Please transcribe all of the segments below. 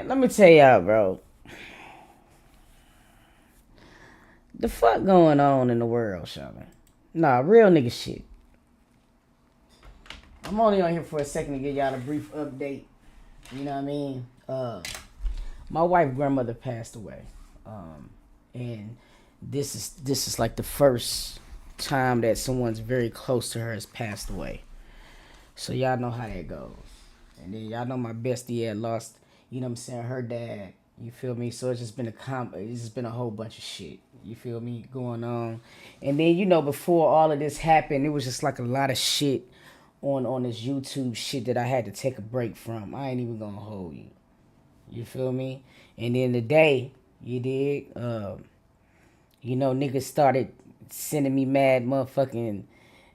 let me tell y'all, bro. The fuck going on in the world, Shaman? Nah, real nigga shit. I'm only on here for a second to give y'all a brief update. You know what I mean? My wife's grandmother passed away, and this is like the first time that someone's very close to her has passed away. So y'all know how that goes. And then y'all know my bestie had lost, you know what I'm saying, her dad. You feel me? So it's just been it's just been a whole bunch of shit. You feel me? Going on. And then, before all of this happened, it was just like a lot of shit on this YouTube shit that I had to take a break from. I ain't even gonna hold you. You feel me? And then the day, you did, niggas started sending me mad motherfucking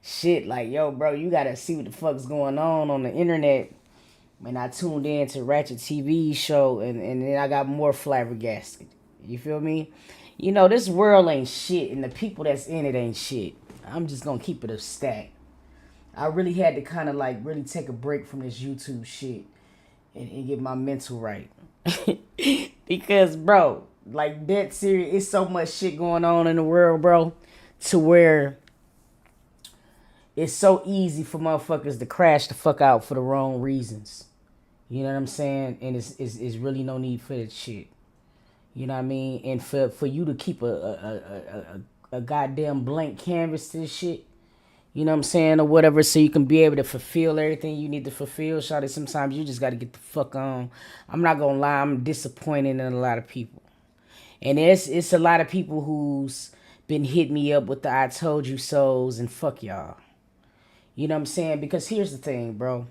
shit like, yo, bro, you gotta see what the fuck's going on the internet. And I tuned in to Ratchet TV show, and then I got more flabbergasted. You feel me? This world ain't shit, and the people that's in it ain't shit. I'm just gonna keep it a stack. I really had to kind of like really take a break from this YouTube shit and get my mental right. Because, bro, like, that serious, it's so much shit going on in the world, bro, to where it's so easy for motherfuckers to crash the fuck out for the wrong reasons. You know what I'm saying? And it's really no need for that shit. You know what I mean? And for you to keep a goddamn blank canvas to this shit, you know what I'm saying, or whatever, so you can be able to fulfill everything you need to fulfill, shawty, sometimes you just got to get the fuck on. I'm not going to lie, I'm disappointed in a lot of people. And it's a lot of people who's been hitting me up with the I told you so's and fuck y'all. You know what I'm saying? Because here's the thing, bro.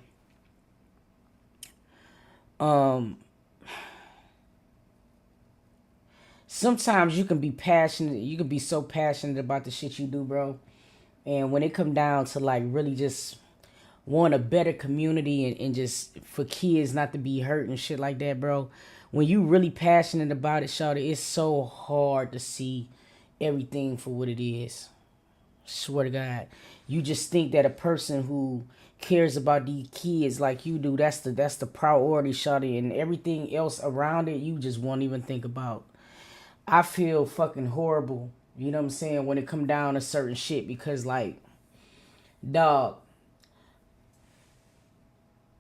Sometimes you can be passionate, you can be so passionate about the shit you do, bro. And when it come down to like really just want a better community and just for kids not to be hurt and shit like that, bro. When you really passionate about it, shawty, it's so hard to see everything for what it is. Swear to God. You just think that a person who cares about these kids like you do, that's the priority, shawty, and everything else around it you just won't even think about. I feel fucking horrible, you know what I'm saying, when it come down to certain shit because, like, dog,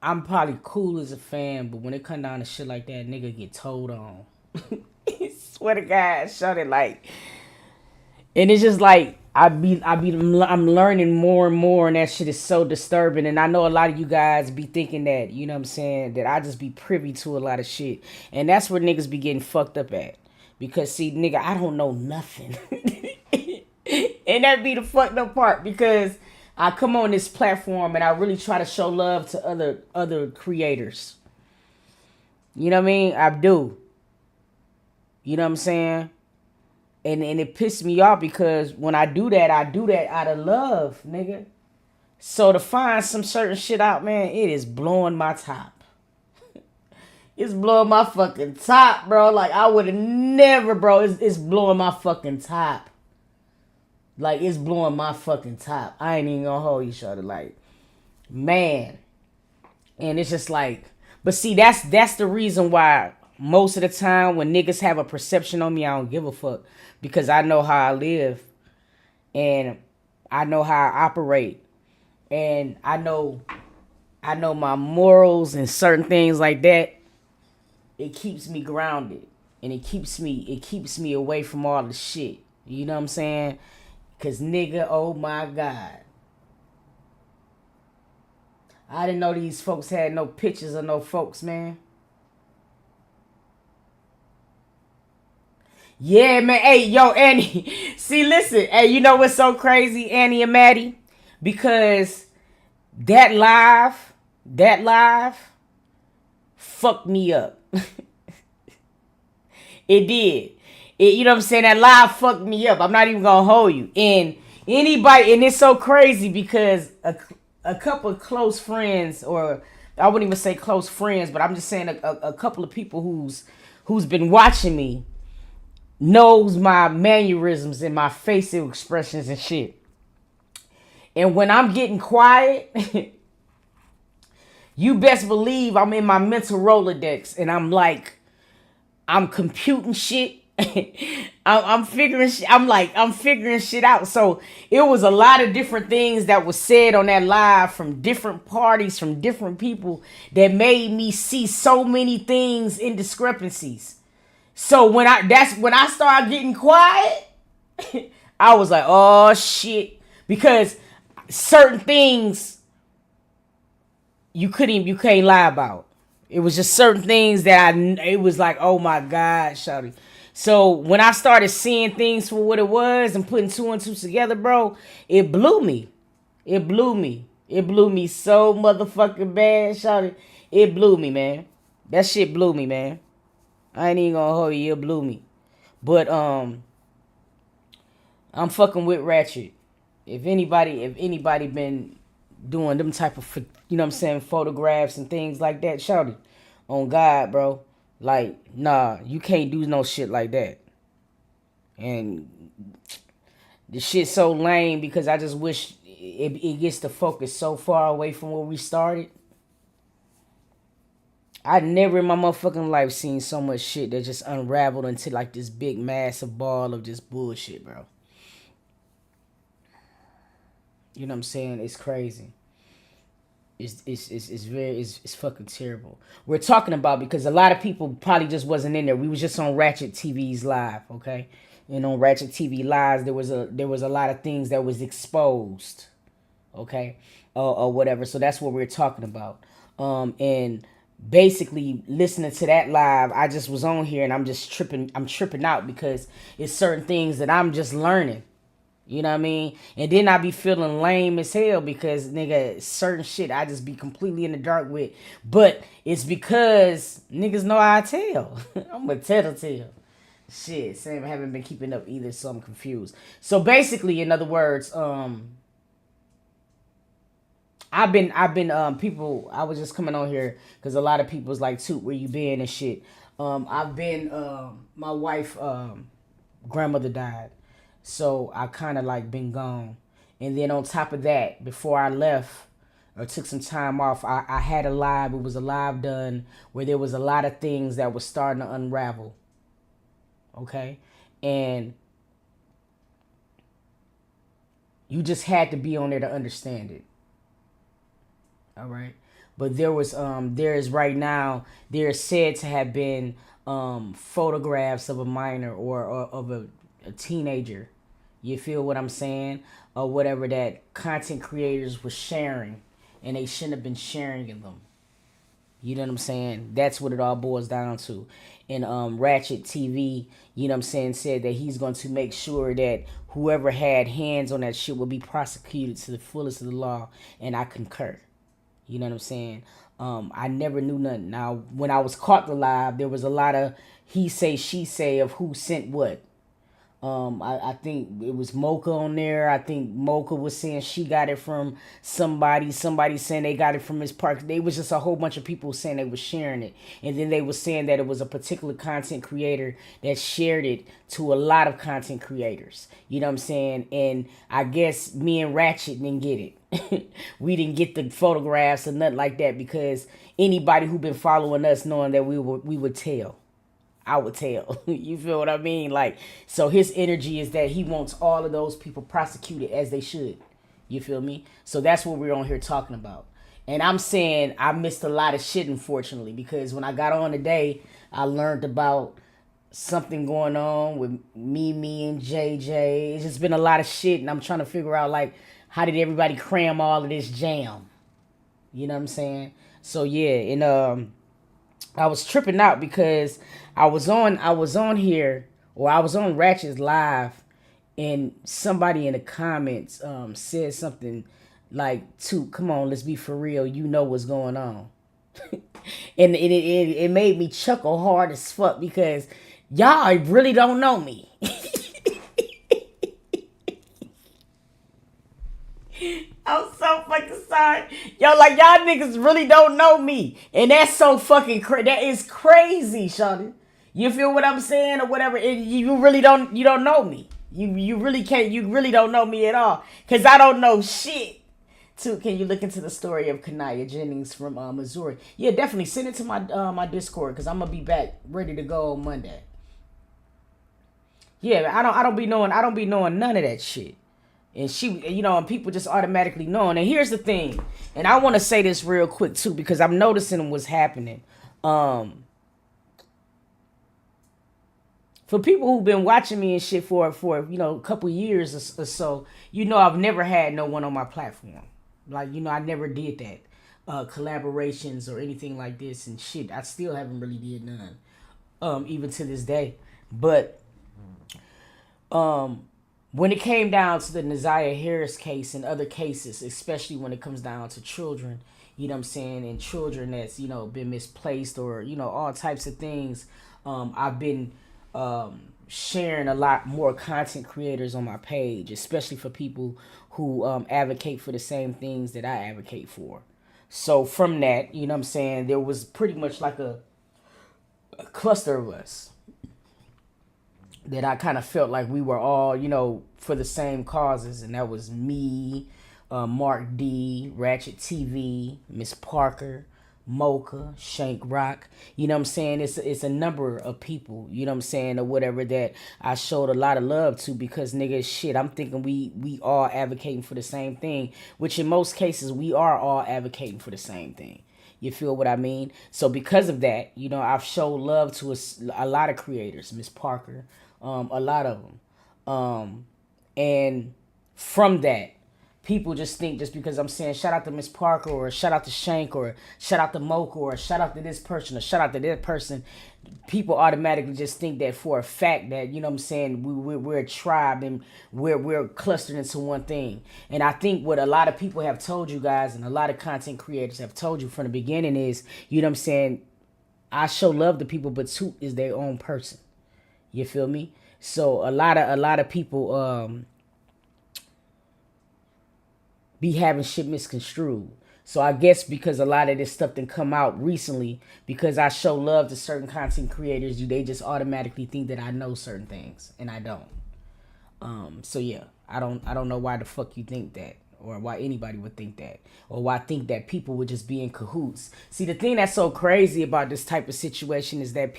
I'm probably cool as a fan, but when it come down to shit like that, nigga get told on. Swear to God, shawty, like, and it's just like I'm learning more and more, and that shit is so disturbing. And I know a lot of you guys be thinking that, you know what I'm saying, that I just be privy to a lot of shit, and that's where niggas be getting fucked up at. Because see, nigga, I don't know nothing, and that be the fucked up part. Because I come on this platform and I really try to show love to other creators. You know what I mean? I do. You know what I'm saying? And it pissed me off because when I do that out of love, nigga. So to find some certain shit out, man, it is blowing my top. It's blowing my fucking top, bro. Like, I would have never, bro. It's blowing my fucking top. Like, it's blowing my fucking top. I ain't even gonna hold each other. Like, man. And it's just like, but see, that's the reason why most of the time when niggas have a perception on me, I don't give a fuck. Because I know how I live. And I know how I operate. And I know my morals and certain things like that. It keeps me grounded. And it keeps me away from all the shit. You know what I'm saying? Cause nigga, oh my God. I didn't know these folks had no pictures of no folks, man. Yeah, man. Hey, yo, Annie. See, listen. Hey, you know what's so crazy, Annie and Maddie? Because that live fucked me up. It did. You know what I'm saying? That live fucked me up. I'm not even gonna hold you. And anybody, and it's so crazy because a couple of close friends, or I wouldn't even say close friends, but I'm just saying a couple of people who's been watching me knows my mannerisms and my facial expressions and shit. And when I'm getting quiet, you best believe I'm in my mental Rolodex, and I'm like, I'm computing shit. I'm figuring I'm figuring shit out. So it was a lot of different things that was said on that live from different parties, from different people that made me see so many things in discrepancies. So when I started getting quiet, I was like, oh shit. Because certain things you can't lie about. It was just certain things that it was like, oh my God, shawty. So when I started seeing things for what it was and putting two and two together, bro, it blew me. It blew me. It blew me so motherfucking bad, shawty. It blew me, man. That shit blew me, man. I ain't even gonna hold you, it blew me. But I'm fucking with Ratchet. If anybody been doing them type of, you know what I'm saying, photographs and things like that, shawty, on God, bro. Like, nah, you can't do no shit like that. And the shit so lame because I just wish it gets the focus so far away from where we started. I never in my motherfucking life seen so much shit that just unraveled into like this big massive ball of just bullshit, bro. You know what I'm saying? It's crazy. It's fucking terrible. We're talking about because a lot of people probably just wasn't in there. We was just on Ratchet TV's live, okay? And on Ratchet TV lives, there was a lot of things that was exposed, okay, or whatever. So that's what we're talking about. And basically listening to that live, I just was on here and I'm just tripping. I'm tripping out because it's certain things that I'm just learning. You know what I mean? And then I be feeling lame as hell because, nigga, certain shit I just be completely in the dark with. But it's because niggas know how I tell. I'm a tattletale. Shit, Sam, I haven't been keeping up either, so I'm confused. So basically, in other words, I've been people. I was just coming on here because a lot of people's like, "Toot, where you been and shit." I've been my wife grandmother died. So I kind of like been gone. And then on top of that, before I left or took some time off, I had a live. It was a live done where there was a lot of things that was starting to unravel. Okay? And you just had to be on there to understand it. All right? But there is right now, there's said to have been photographs of a minor or of a teenager, you feel what I'm saying, or whatever, that content creators were sharing and they shouldn't have been sharing them. You know what I'm saying? That's what it all boils down to. And Ratchet TV, you know what I'm saying, said that he's going to make sure that whoever had hands on that shit will be prosecuted to the fullest of the law, and I concur. You know what I'm saying? I never knew nothing. Now, when I was caught alive, there was a lot of he say, she say of who sent what. I think it was Mocha on there. I think Mocha was saying she got it from somebody. Somebody saying they got it from his park. They was just a whole bunch of people saying they was sharing it. And then they was saying that it was a particular content creator that shared it to a lot of content creators. You know what I'm saying? And I guess me and Ratchet didn't get it. We didn't get the photographs or nothing like that because anybody who been following us knowing that we would tell. I would tell. You feel what I mean? Like, so his energy is that he wants all of those people prosecuted as they should. You feel me? So that's what we're on here talking about. And I'm saying I missed a lot of shit, unfortunately, because when I got on today, I learned about something going on with me and JJ. It's just been a lot of shit, and I'm trying to figure out, like, how did everybody cram all of this jam? You know what I'm saying? So, yeah, and I was tripping out because I was on here, or I was on Ratchet's live, and somebody in the comments said something like, "Toot, come on, let's be for real. You know what's going on." And it made me chuckle hard as fuck because y'all really don't know me. I'm so fucking sorry. Yo, like, y'all niggas really don't know me. And that's so fucking that is crazy, Shawty. You feel what I'm saying or whatever? You really don't know me. You really can't, you really don't know me at all. Cause I don't know shit Too, can you look into the story of Kanaya Jennings from Missouri? Yeah, definitely send it to my Discord because I'm gonna be back ready to go on Monday. Yeah, I don't be knowing none of that shit. And she, and people just automatically knowing. And here's the thing, and I want to say this real quick too because I'm noticing what's happening. Um, for people who've been watching me and shit for a couple years or so, I've never had no one on my platform. Like I never did that, collaborations or anything like this and shit. I still haven't really did none, even to this day. But um, when it came down to the Naziah Harris case and other cases, especially when it comes down to children, you know what I'm saying, and children that's been misplaced or all types of things, I've been sharing a lot more content creators on my page, especially for people who advocate for the same things that I advocate for. So from that, you know what I'm saying, there was pretty much like a cluster of us that I kind of felt like we were all, for the same causes, and that was me, Mark D, Ratchet TV, Miss Parker, Mocha, Shank Rock. You know what I'm saying? It's a number of people, you know what I'm saying, or whatever that I showed a lot of love to because nigga shit, I'm thinking we all advocating for the same thing, which in most cases we are all advocating for the same thing. You feel what I mean? So because of that, I've showed love to a lot of creators, Miss Parker, a lot of them. And from that, people just think just because I'm saying shout out to Miss Parker or shout out to Shank or shout out to Mocha or shout out to this person or shout out to that person, people automatically just think that for a fact that, what I'm saying, we're a tribe and we're clustered into one thing. And I think what a lot of people have told you guys and a lot of content creators have told you from the beginning is, what I'm saying, I show love to people, but Toot is their own person. You feel me? So a lot of people be having shit misconstrued. So I guess because a lot of this stuff didn't come out recently, because I show love to certain content creators, they just automatically think that I know certain things, and I don't. So yeah, I don't know why the fuck you think that, or why anybody would think that, or why I think that people would just be in cahoots. See, the thing that's so crazy about this type of situation is that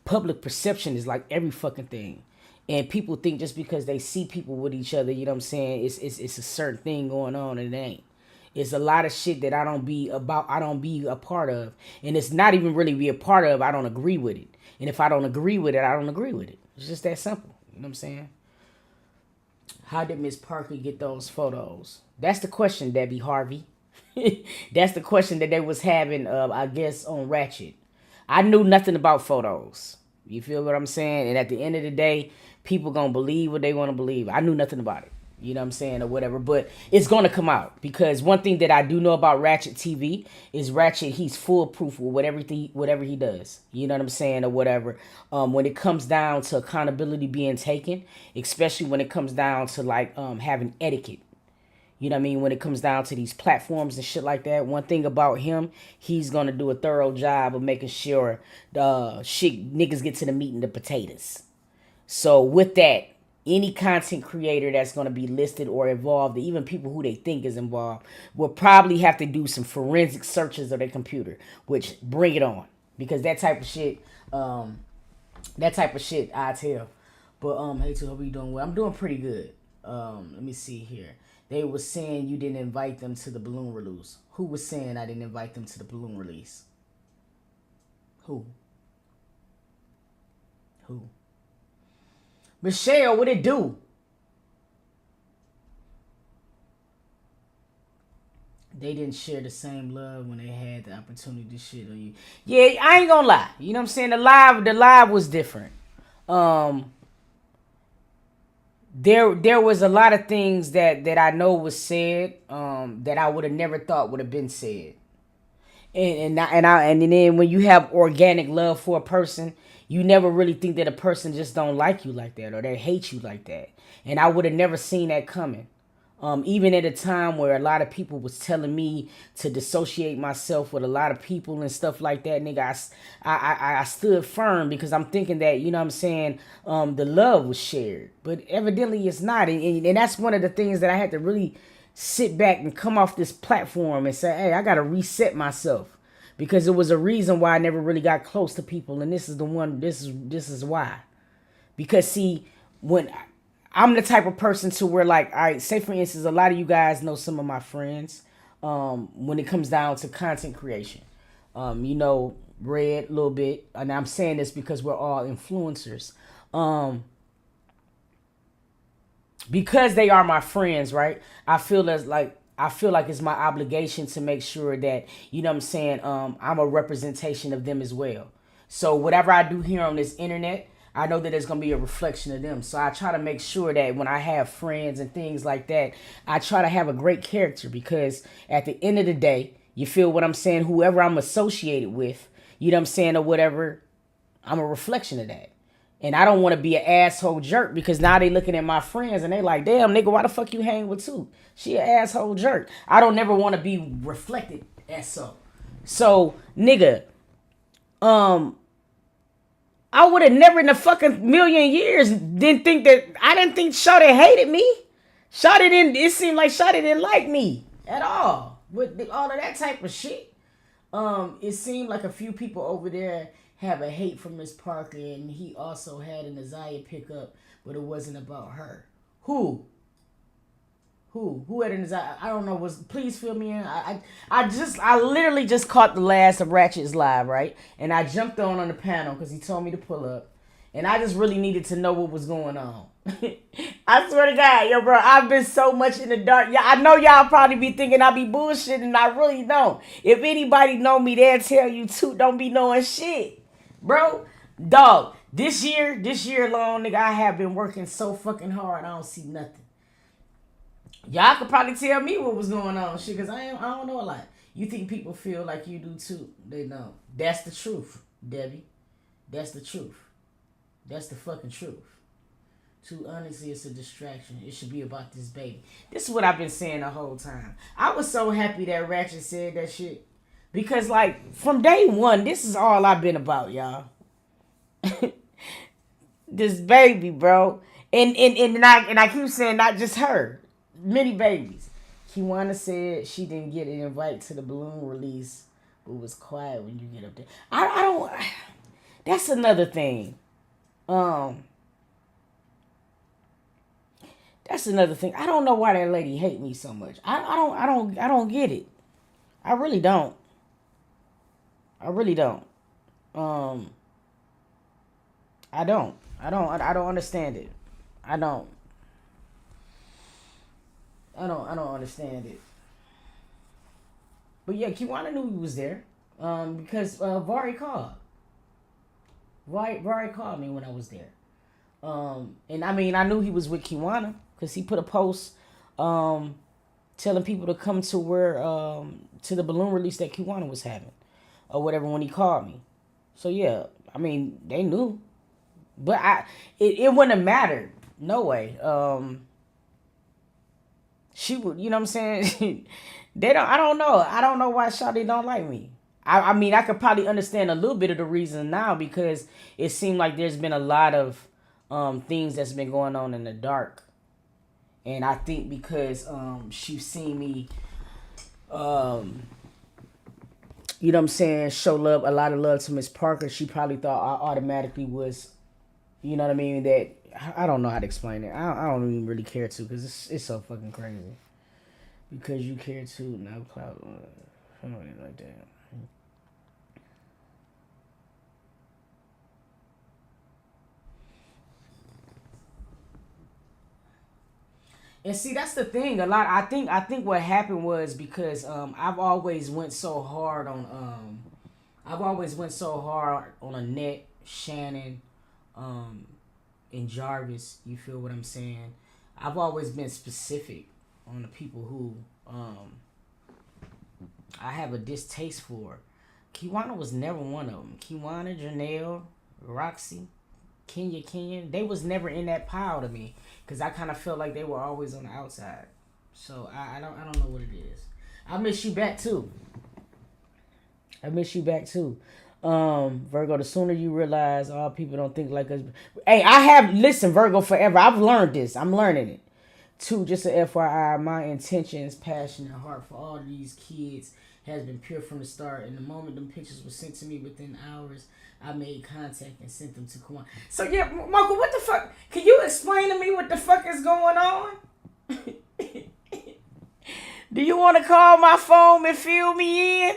public perception is like every fucking thing. And people think just because they see people with each other, you know what I'm saying, it's a certain thing going on, and it ain't. It's a lot of shit that I don't be a part of. And it's not even really be a part of, I don't agree with it. And if I don't agree with it, I don't agree with it. It's just that simple. You know what I'm saying? How did Miss Parker get those photos? That's the question, Debbie Harvey. That's the question that they was having, I guess, on Ratchet. I knew nothing about photos. You feel what I'm saying? And at the end of the day, people gonna believe what they want to believe. I knew nothing about it. You know what I'm saying, or whatever. But it's gonna come out because one thing that I do know about Ratchet TV is Ratchet. He's foolproof with whatever he does. You know what I'm saying, or whatever. When it comes down to accountability being taken, especially when it comes down to like having etiquette. You know what I mean? When it comes down to these platforms and shit like that, one thing about him, he's gonna do a thorough job of making sure the shit niggas get to the meat and the potatoes. So with that, any content creator that's going to be listed or involved, even people who they think is involved, will probably have to do some forensic searches of their computer, which bring it on. Because that type of shit, I tell. But, hey, too, hope you doing well. I'm doing pretty good. Let me see here. They were saying you didn't invite them to the balloon release. Who was saying I didn't invite them to the balloon release? Who? Michelle, what it do? They didn't share the same love when they had the opportunity to shit on you. Yeah, I ain't gonna lie. You know what I'm saying? The live was different. There was a lot of things that I know was said that I would have never thought would have been said. And then when you have organic love for a person, you never really think that a person just don't like you like that or they hate you like that. And I would have never seen that coming. Even at a time where a lot of people was telling me to dissociate myself with a lot of people and stuff like that, nigga, I stood firm because I'm thinking that, you know what I'm saying, the love was shared. But evidently it's not. And that's one of the things that I had to really sit back and come off this platform and say, hey, I gotta reset myself. Because it was a reason why I never really got close to people, and this is why. Because see, when I'm the type of person to where, like, all right, say for instance, a lot of you guys know some of my friends, when it comes down to content creation. You know, Red a little bit, and I'm saying this because we're all influencers. Because they are my friends, right? I feel like it's my obligation to make sure that, you know what I'm saying, I'm a representation of them as well. So whatever I do here on this internet, I know that it's gonna be a reflection of them. So I try to make sure that when I have friends and things like that, I try to have a great character, because at the end of the day, you feel what I'm saying, whoever I'm associated with, you know what I'm saying, or whatever, I'm a reflection of that. And I don't want to be an asshole jerk, because now they looking at my friends and they like, damn, nigga, why the fuck you hang with two? She an asshole jerk. I don't never want to be reflected as so. So, nigga, I would have never in a fucking million years I didn't think Shawty hated me. It seemed like Shawty didn't like me at all. With all of that type of shit. It seemed like a few people over there have a hate for Miss Parker, and he also had an Isaiah pickup, but it wasn't about her. Who? Who had an Isaiah? I don't know. Please fill me in. I literally just caught the last of Ratchet's live, right? And I jumped on the panel because he told me to pull up, and I just really needed to know what was going on. I swear to God, yo, bro, I've been so much in the dark. Yeah, I know y'all probably be thinking I be bullshitting, and I really don't. If anybody know me, they'll tell you too. Don't be knowing shit, bro. Dog, this year long, nigga, I have been working so fucking hard. I don't see nothing. Y'all could probably tell me what was going on, shit, because I don't know a lot. You think people feel like you do too? They don't. That's the truth, Debbie. That's the truth. That's the fucking truth. Too honestly, it's a distraction. It should be about this baby. This is what I've been saying the whole time. I was so happy that Ratchet said that shit. Because, like, from day one, this is all I've been about, y'all. This baby, bro. And I keep saying not just her. Many babies. Kiwana said she didn't get an invite to the balloon release, but was quiet when you get up there. I don't... That's another thing. That's another thing. I don't know why that lady hate me so much. I don't get it. I really don't. I really don't. I don't understand it. I don't understand it. But yeah, Kiwana knew he was there. Because Vari called. Vari called me when I was there. And I mean, I knew he was with Kiwana because he put a post telling people to come to where to the balloon release that Kiwana was having or whatever when he called me. So yeah, I mean, they knew. But it wouldn't have mattered. No way. She would, you know what I'm saying? I don't know. I don't know why Shawty don't like me. I mean, I could probably understand a little bit of the reason now because it seemed like there's been a lot of things that's been going on in the dark. And I think because she's seen me, you know what I'm saying, show love, a lot of love to Miss Parker, she probably thought I automatically was, you know what I mean, that, I don't know how to explain it. I don't even really care to because it's so fucking crazy. Because you care too, now cloud, something like that. And see, that's the thing. I think what happened was because I've always went so hard on Annette, Shannon, and Jarvis. You feel what I'm saying? I've always been specific on the people who I have a distaste for. Kiwana was never one of them. Kiwana, Janelle, Roxy, Kenya, they was never in that pile to me because I kind of felt like they were always on the outside. So I don't know what it is. I miss you back too. Virgo, the sooner you realize all people don't think like us. Hey, listen, Virgo, forever. I've learned this. I'm learning it. Two, just a FYI, my intentions, passion, and heart for all of these kids has been pure from the start. And the moment them pictures were sent to me within hours, I made contact and sent them to Kwan. So yeah, Marco, what the fuck? Can you explain to me what the fuck is going on? Do you want to call my phone and fill me in?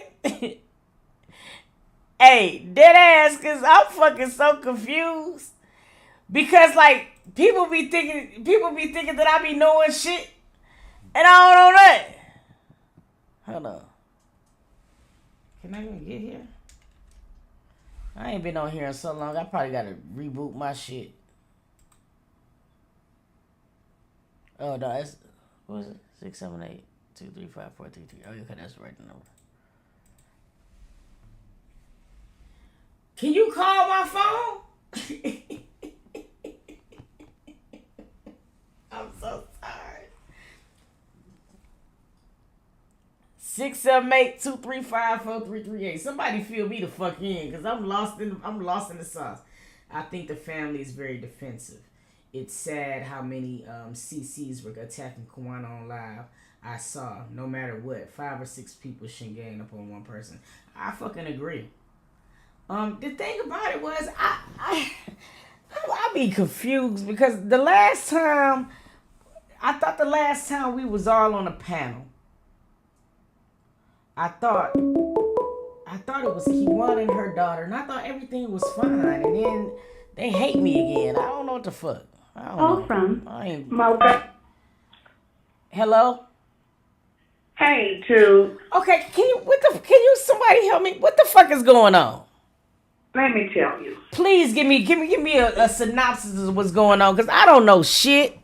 Hey, dead ass, cause I'm fucking so confused. Because like people be thinking that I be knowing shit, and I don't know that. Hold on. Can I even get here? I ain't been on here in so long. I probably gotta reboot my shit. Oh no, it's what was it? 678-235-433. Oh, okay, that's the right number. Can you call my phone? I'm so sorry. 678-235-4338. Somebody fill me the fuck in, cause I'm lost in the sauce. I think the family is very defensive. It's sad how many CCs were attacking Kawana on live. I saw, no matter what, 5 or 6 people shouldn't gang up on one person. I fucking agree. The thing about it was, I be confused because the last time we was all on a panel, I thought it was Kiwana and her daughter, and I thought everything was fine, and then they hate me again. I don't know what the fuck. I don't know. From I ain't... Hello? Hey, too. Okay, can you somebody help me? What the fuck is going on? Let me tell you. Please give me a synopsis of what's going on, because I don't know shit.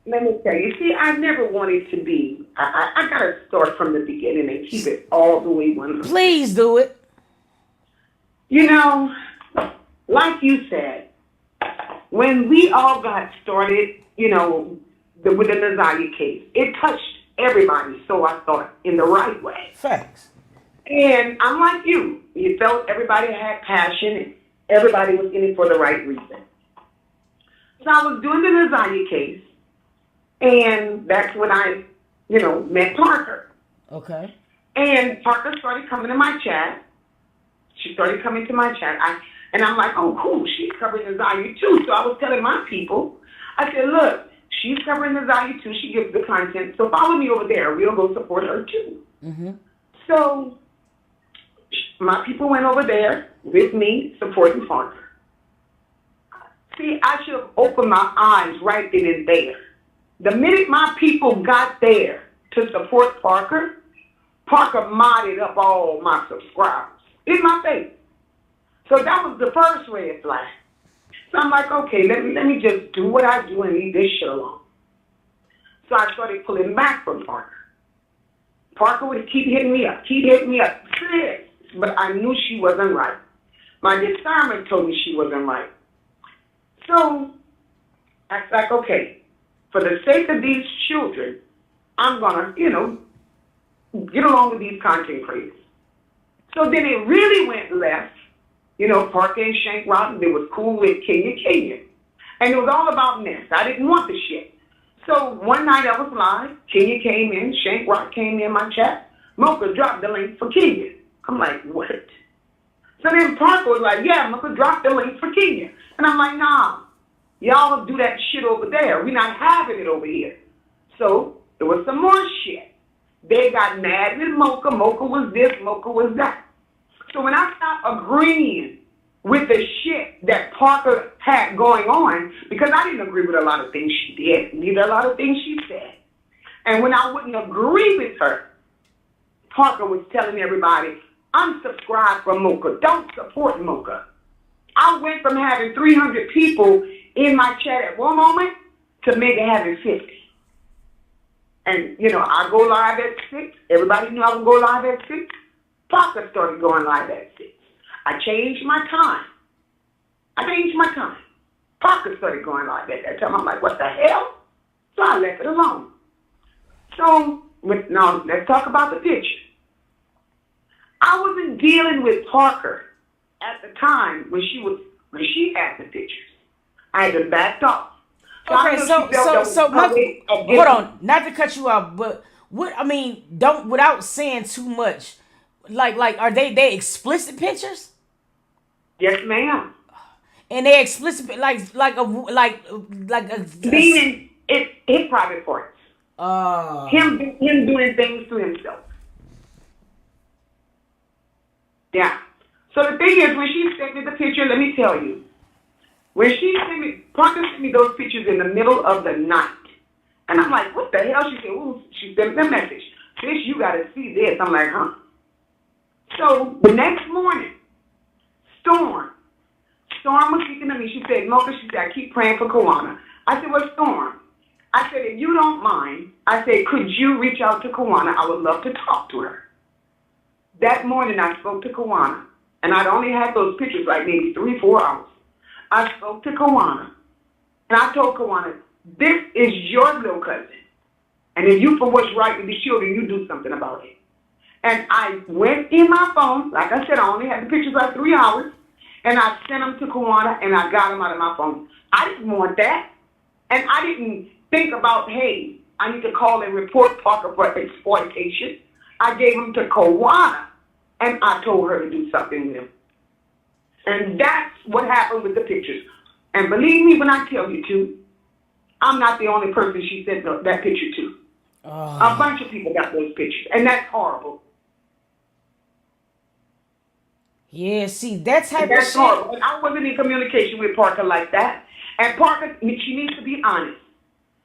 Let me tell you. See, I never wanted to be. I got to start from the beginning and keep it all the way 100. Please do it. You know, like you said, when we all got started, you know, with the Nazaria case, it touched everybody, so I thought, in the right way. Facts. And I'm like you. You felt everybody had passion. Everybody was in it for the right reason. So I was doing the Nazaria case, and that's when I, met Parker. Okay. And Parker started coming to my chat. She started coming to my chat. And I'm like, oh, cool, she's covering Nazaria too. So I was telling my people, I said, look, she's covering Nazaria too. She gives the content. So follow me over there. We'll go support her too. Mm-hmm. So my people went over there with me, supporting Parker. See, I should have opened my eyes right then and there. The minute my people got there to support Parker, Parker modded up all my subscribers in my face. So that was the first red flag. So I'm like, okay, let me just do what I do and leave this shit alone. So I started pulling back from Parker. Parker would keep hitting me up. But I knew she wasn't right. My discernment told me she wasn't right. So I was like, okay, for the sake of these children, I'm going to, get along with these content creators. So then it really went left. Parker and Shank Rotten, they was cool with Kenya. And it was all about Ness. I didn't want the shit. So one night I was live. Kenya came in. Shank Rock came in my chat. Mocha dropped the link for Kenya. I'm like, what? So then Parker was like, yeah, Mocha dropped the link for Kenya. And I'm like, nah. Y'all do that shit over there. We're not having it over here. So there was some more shit. They got mad with Mocha. Mocha was this. Mocha was that. So when I stopped agreeing with the shit that Parker had going on, because I didn't agree with a lot of things she did, neither a lot of things she said. And when I wouldn't agree with her, Parker was telling everybody, unsubscribe from Mocha. Don't support Mocha. I went from having 300 people in my chat at one moment to maybe having 50. And, I go live at 6. Everybody knew I would go live at 6. Parker started going live at 6. I changed my time. Parker started going live at that time. I'm like, what the hell? So I left it alone. So, now let's talk about the picture. I wasn't dealing with Parker at the time when she had the pictures. I had been backed off. So I Okay, knew she so felt so that was so her my way of hold getting. on, not to cut you off, but what I mean, don't without saying too much, like are they explicit pictures? Yes, ma'am. And they explicit like Meaning it's his private parts. uh Him doing things to himself. Yeah. So the thing is, when she sent me the picture, let me tell you, when she sent me, Parker sent me those pictures in the middle of the night. And I'm like, what the hell? She said, ooh, she sent me a message. Sis, you got to see this. I'm like, huh? So the next morning, Storm, Storm was speaking to me. She said, Mocha, she said, I keep praying for Kawana. I said, well, Storm, I said, if you don't mind, I said, could you reach out to Kawana? I would love to talk to her. That morning, I spoke to Kawana, and I'd only had those pictures like maybe 3-4 hours. I spoke to Kawana, and I told Kawana, this is your little cousin. And if you, for what's right with the children, you do something about it. And I went in my phone. Like I said, I only had the pictures like 3 hours. And I sent them to Kawana, and I got them out of my phone. I didn't want that. And I didn't think about, hey, I need to call and report Parker for exploitation. I gave them to Kawana, and I told her to do something with them. And that's what happened with the pictures. And believe me when I tell you to, I'm not the only person she sent that picture to. A bunch of people got those pictures, and that's horrible. yeah, see that And type of that's shit. horrible. And I wasn't in communication with Parker like that. And Parker, she needs to be honest.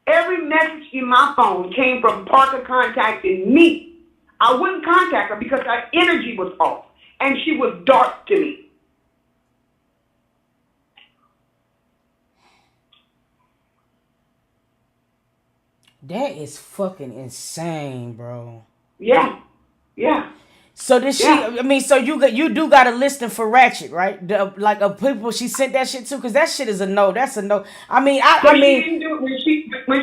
Every message in my phone came from Parker contacting me. I wouldn't contact her because her energy was off, and she was dark to me. That is fucking insane, bro. Yeah, yeah, So did she? yeah. I mean, so you do got a listing for Ratchet, right? Like of people she sent that shit to, because that shit is a no. That's a no. I mean, But I she mean, didn't do it when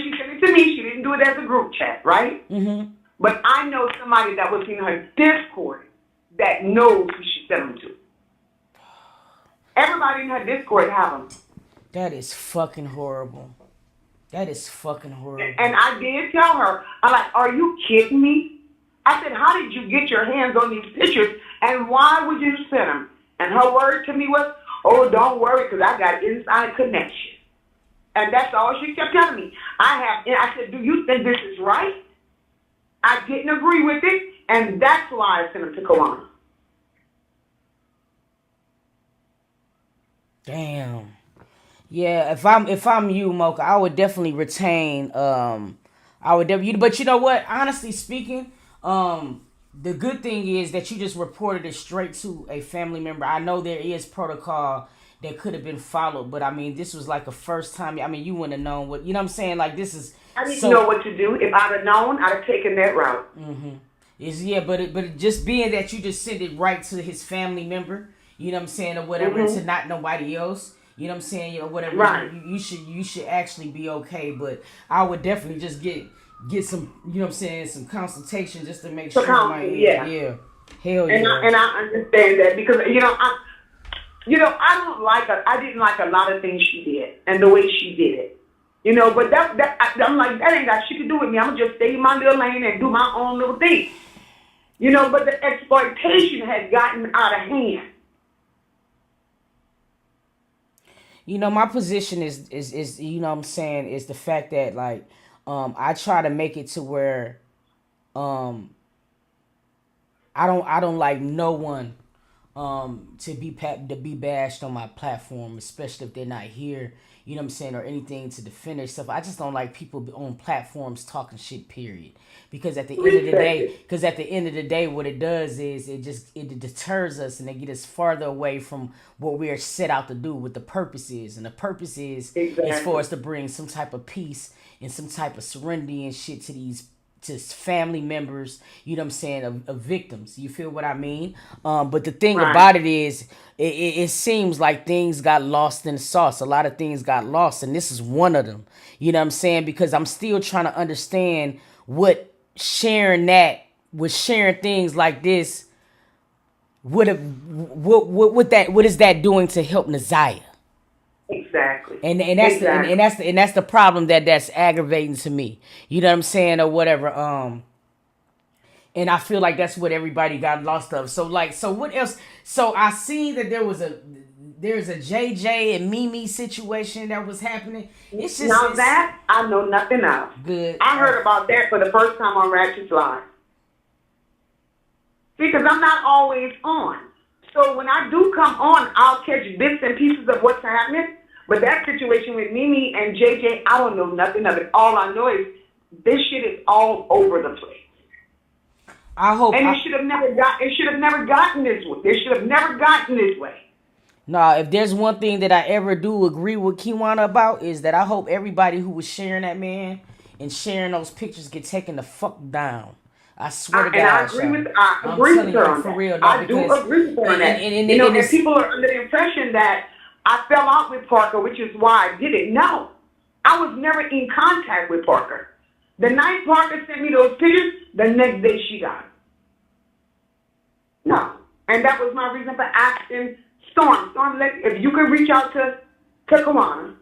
she sent it to me. She didn't do it as a group chat, right? mm-hmm. But I know somebody that was in her Discord that knows who she sent them to. Everybody in her Discord have them. That is fucking horrible. That is fucking horrible. And I did tell her, I'm like, are you kidding me? I said, how did you get your hands on these pictures, and why would you send them? And her word to me was, oh, don't worry, because I got inside connection. And that's all she kept telling me. And I said, do you think this is right? I didn't agree with it, and that's why I sent them to Kawana. Damn. Yeah, if I'm you, Mocha, I would definitely retain. I would definitely. But you know what? Honestly speaking, the good thing is that you just reported it straight to a family member. I know there is protocol that could have been followed, but I mean, this was like a first time. I mean, you wouldn't have known what you know. What I'm saying, like, this is I didn't know so. what to do. If I'd have known, I'd have taken that route. Is yeah, but just being that you just send it right to his family member, you know what I'm saying, or whatever, to not nobody else. You know what I'm saying, whatever. Right. You should actually be okay. But I would definitely just get some, you know what I'm saying, some consultation just to make So sure my counsel, yeah. yeah, hell And yeah. I understand that because I didn't like a lot of things she did and the way she did it. But I'm like, that ain't got shit to do with me. I'm gonna just stay in my little lane and do my own little thing. But the exploitation had gotten out of hand. My position is you know what I'm saying, is the fact that like I try to make it to where um I don't like no one to be bashed on my platform, especially if they're not here, you know what I'm saying, or anything to defend themselves. I just don't like people on platforms talking shit, period. Because at the end of the day, what it does is it deters us and it get us farther away from what we are set out to do, what the purpose is. And the purpose is for Exactly. us to bring some type of peace and some type of serenity and shit to family members, you know what I'm saying, of victims. You feel what I mean? But the thing Right. about it is, it seems like things got lost in the sauce. A lot of things got lost, and this is one of them. You know what I'm saying? Because I'm still trying to understand what sharing things like this what is that doing to help Naziah? Exactly. And that's the problem that's aggravating to me. You know what I'm saying, or whatever. And I feel like that's what everybody got lost of. So like, so what else? So I see that there's a JJ and Mimi situation that was happening. It's just Now that I know nothing of. good. I heard about that for the first time on Ratchet Live. Because I'm not always on. So when I do come on, I'll catch bits and pieces of what's happening. But that situation with Mimi and JJ, I don't know nothing of it. All I know is this shit is all over the place. I hope. And it should have never gotten this way. It should have never gotten this way. Nah, if there's one thing that I ever do agree with Kiwana about is that I hope everybody who was sharing that man and sharing those pictures get taken the fuck down. I swear to God, and I agree with her on that. real, I do agree with her on that. And people are under the impression that I fell out with Parker, which is why I did it. No, I was never in contact with Parker. The night Parker sent me those pictures, the next day she got it. No, and that was my reason for asking Storm, if you can reach out to Kawana,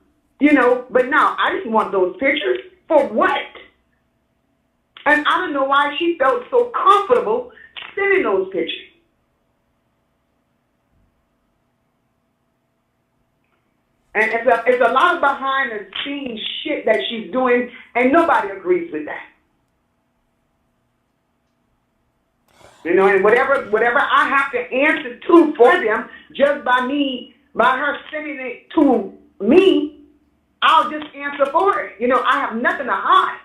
but no, I didn't want those pictures. For what? And I don't know why she felt so comfortable sending those pictures. And it's a lot of behind the scenes shit that she's doing, and nobody agrees with that. And whatever I have to answer to for them, just by her sending it to me, I'll just answer for it. I have nothing to hide.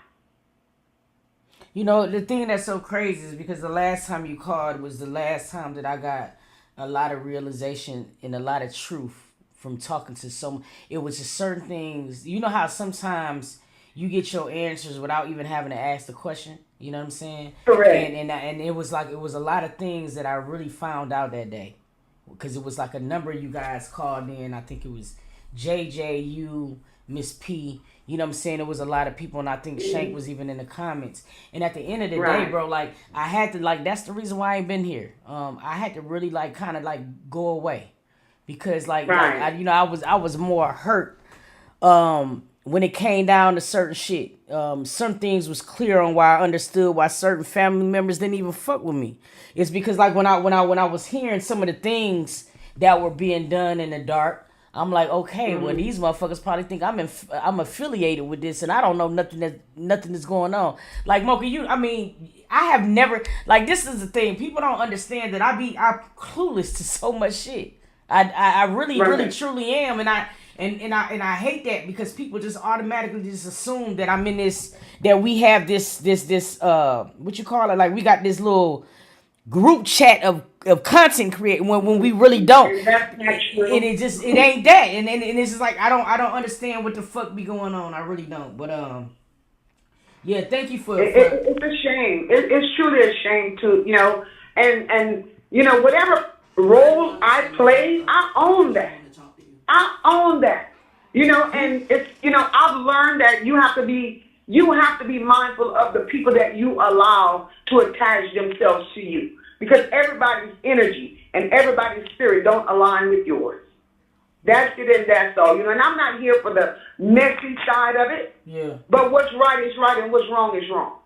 The thing that's so crazy is because the last time you called was the last time that I got a lot of realization and a lot of truth from talking to someone. It was just certain things. You know how sometimes you get your answers without even having to ask the question. You know what I'm saying? Correct. And it was a lot of things that I really found out that day, because it was like a number of you guys called in. I think it was JJ, Miss P. You know what I'm saying? It was a lot of people, and I think Shank was even in the comments. And at the end of the day, bro, like I had to that's the reason why I ain't been here. I had to really kind of go away, because I was more hurt. When it came down to certain shit, some things was clear on why I understood why certain family members didn't even fuck with me. It's because when I was hearing some of the things that were being done in the dark, I'm like, okay, well these motherfuckers probably think I'm affiliated with this, and I don't know nothing that's going on. Like Mocha, I have never, this is the thing, people don't understand that I'm clueless to so much shit. I really truly am, and I hate that, because people just automatically just assume that I'm in this, that we have this what you call it, like we got this little group chat of content creating when we really don't. And that's not true. And it ain't that, and it's just like I don't understand what the fuck be going on. I really don't. But yeah, thank you for. It's a shame. It's truly a shame too. And whatever role I play, I own that. I own that. And it's I've learned that you have to be mindful of the people that you allow to attach themselves to you, because everybody's energy and everybody's spirit don't align with yours. That's it, and that's all. And I'm not here for the messy side of it. Yeah. But what's right is right, and what's wrong is wrong.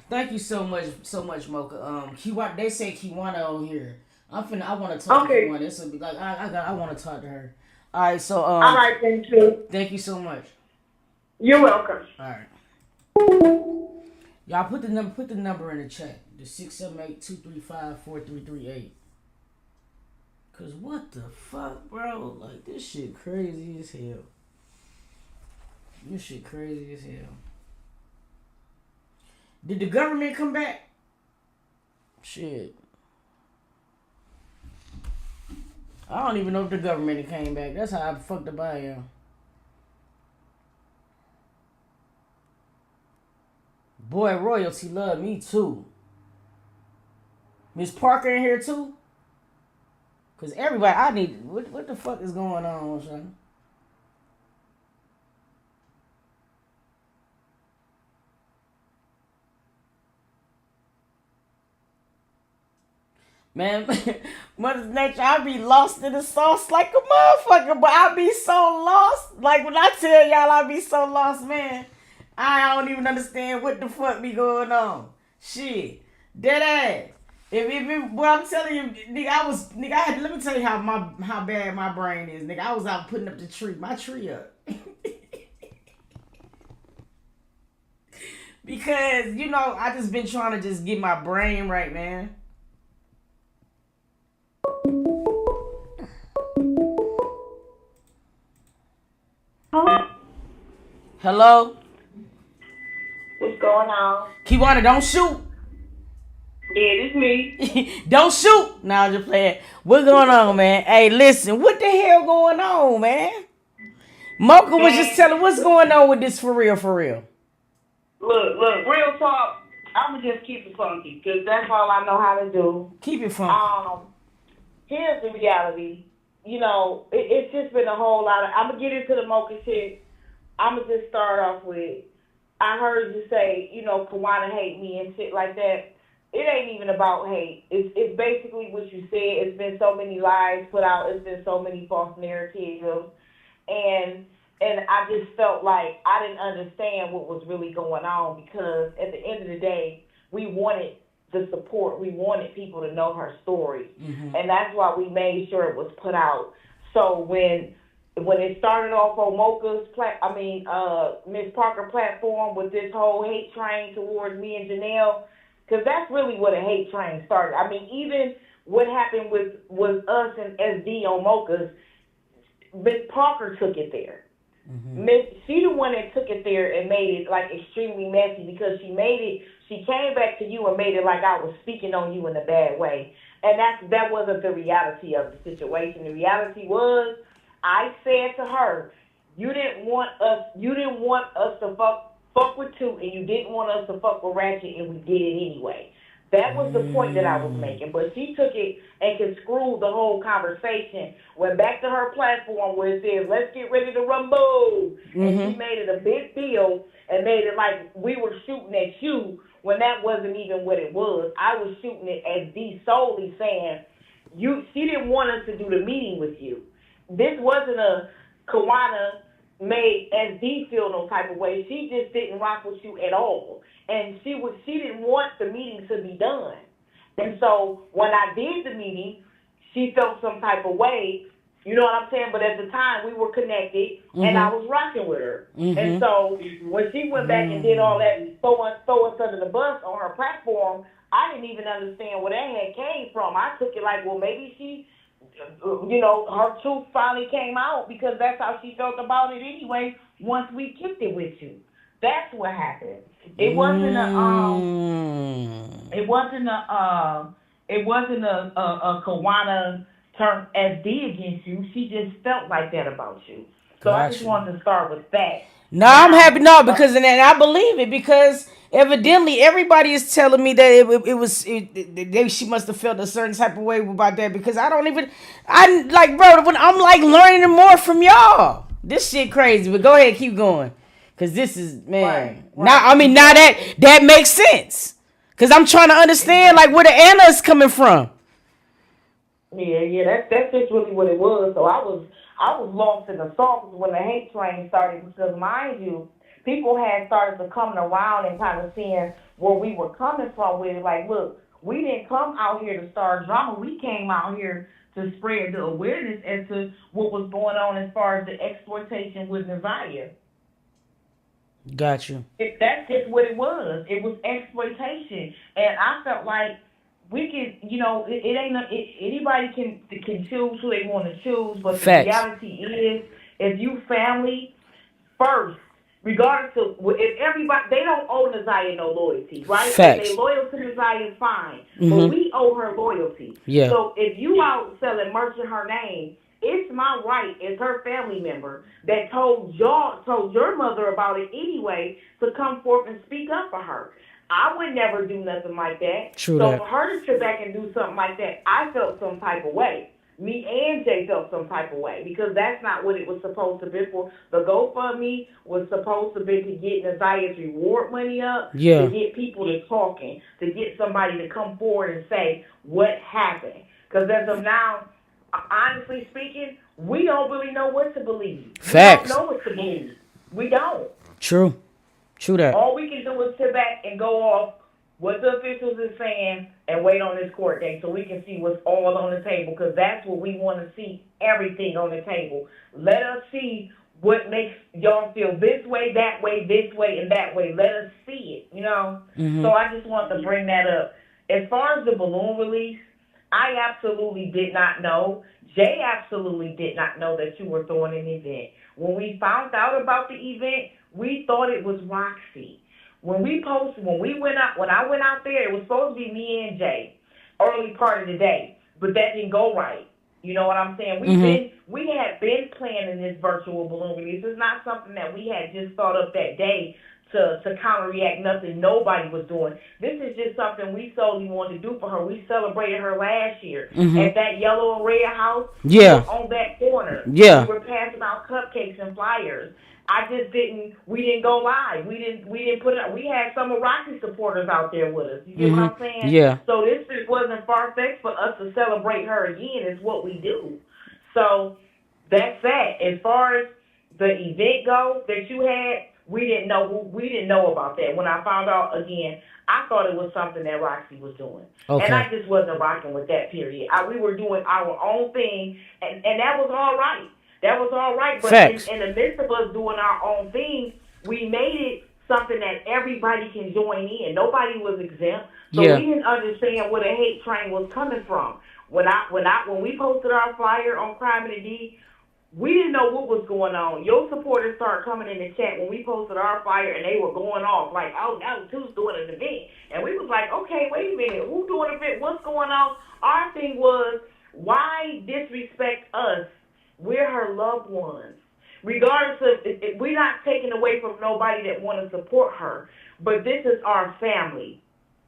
Thank you so much, Mocha. They say Kiwana on here. I want to talk to Kiwana. This will be like I want to talk to her. All right, so all right, thank you. Thank you so much. You're welcome. All right. Y'all put the number in the chat. The 678-235-4338. Cause what the fuck, bro? Like, this shit crazy as hell. This shit crazy as hell. Did the government come back? Shit. I don't even know if the government came back. That's how fucked up I am. Boy, Royalty love me too. Miss Parker in here too? Cause everybody, I need, what the fuck is going on, son? Man, Mother Nature, I be lost in the sauce like a motherfucker, but I be so lost. Like when I tell y'all I be so lost, man, I don't even understand what the fuck be going on. Shit, dead ass. Well, I'm telling you, nigga, let me tell you how bad my brain is, nigga. I was out putting up my tree up. Because, I just been trying to just get my brain right, man. Hello? What's going on? Kiwana, don't shoot. Yeah, it's me. Don't shoot. Now just playing. What's going on, man? Hey, listen, what the hell going on, man? Mocha was just telling what's going on with this for real, for real. Look, real talk. I'ma just keep it funky, because that's all I know how to do. Keep it funky. Here's the reality. It's just been a whole lot of. I'm gonna get into the Mocha shit. I'm gonna just start off with. I heard you say, Kawana hate me and shit like that. It ain't even about hate. It's basically what you said. It's been so many lies put out. It's been so many false narratives, and I just felt like I didn't understand what was really going on, because at the end of the day, we wanted the support. We wanted people to know her story, and that's why we made sure it was put out. So when it started off on Mocha's Miss Parker platform with this whole hate train towards me and Janelle, because that's really what a hate train started. I mean, even what happened with us and SD on Mocha's, Miss Parker took it there. She the one that took it there and made it like extremely messy, because she came back to you and made it like I was speaking on you in a bad way. And that wasn't the reality of the situation. The reality was, I said to her, you didn't want us to fuck with two, and you didn't want us to fuck with Ratchet, and we did it anyway. That was the point that I was making. But she took it and construed the whole conversation, went back to her platform where it says, let's get ready to rumble. And she made it a big deal and made it like we were shooting at you, when that wasn't even what it was. I was shooting it as D solely saying, she didn't want us to do the meeting with you. This wasn't a Kawana made SD feel no type of way. She just didn't rock with you at all. And she didn't want the meeting to be done. And so when I did the meeting, she felt some type of way, you know what I'm saying? But at the time, we were connected, and I was rocking with her. And so when she went back and did all that, throw us under the bus on her platform, I didn't even understand where that had came from. I took it like, well, maybe she, her truth finally came out, because that's how she felt about it anyway once we kicked it with you. That's what happened. It wasn't a Kawana turned SD against you. She just felt like that about you. So gotcha. I just wanted to start with that. No, I'm happy. No, because and I believe it, because evidently everybody is telling me that she must have felt a certain type of way about that, because when I'm like learning more from y'all. This shit crazy, but go ahead, keep going. Cause this is, man. Right. Now that makes sense. Cause I'm trying to understand like where the Anna is coming from. Yeah, that's just really what it was. So I was lost in the sauce when the hate train started, because mind you, people had started to come around and kind of seeing where we were coming from with it. Like, look, we didn't come out here to start drama. We came out here to spread the awareness as to what was going on as far as the exploitation with Nevaeh. Got you. That's just what it was. It was exploitation, and I felt like we could, anybody can choose who they want to choose, but Facts. The reality is, if you family first, regardless of if everybody, they don't owe Nevaeh no loyalty, right? Facts. If they loyal to Nevaeh is fine, but we owe her loyalty. Yeah. So if you out selling merch in her name, it's my right as her family member that told your mother about it anyway to come forth and speak up for her. I would never do nothing like that. True so that. for her to sit back and do something like that, I felt some type of way. Me and Jay felt some type of way because that's not what it was supposed to be for. The GoFundMe was supposed to be to get Nazia's reward money up, to Yeah. get people to talking, to get somebody to come forward and say what happened. Because as of now, honestly speaking, we don't really know what to believe. We don't Facts. know what to believe. We don't. True. True that. All we can do is sit back and go off what the officials are saying and wait on this court date so we can see what's all on the table because that's what we want to see, everything on the table. Let us see what makes y'all feel this way, this way, and that way. Let us see it, you know? So I just want to bring that up. As far as the balloon release, I absolutely did not know. Jay absolutely did not know that you were throwing an event. When we found out about the event, we thought it was Roxy. When I went out there, it was supposed to be me and Jay, early part of the day, but that didn't go right. You know what I'm saying? We had been planning this virtual balloon release. It's not something that we had just thought up that day to counteract nothing nobody was doing. This is just something we solely wanted to do for her. We celebrated her last year at that yellow and red house. Yeah. On that corner. Yeah. We were passing out cupcakes and flyers. We didn't go live. We didn't put it up. We had some of Rocky's supporters out there with us. You get what I'm saying? Yeah. So this just wasn't far-fetched for us to celebrate her again. It's what we do. So that's that. As far as the event goes that you had, we didn't know about that. When I found out again, I thought it was something that Roxy was doing. Okay. And I just wasn't rocking with that period. We were doing our own thing, and that was all right. That was all right, but in the midst of us doing our own thing, we made it something that everybody can join in. Nobody was exempt, so we didn't understand where the hate train was coming from. When we posted our flyer on Crime and the D, we didn't know what was going on. Your supporters started coming in the chat when we posted our flyer, and they were going off like, "Oh, now who's doing an event?" And we was like, "Okay, wait a minute, who's doing an event? What's going on?" Our thing was, why disrespect us? We're her loved ones. Regardless of, we're not taking away from nobody that want to support her, but this is our family.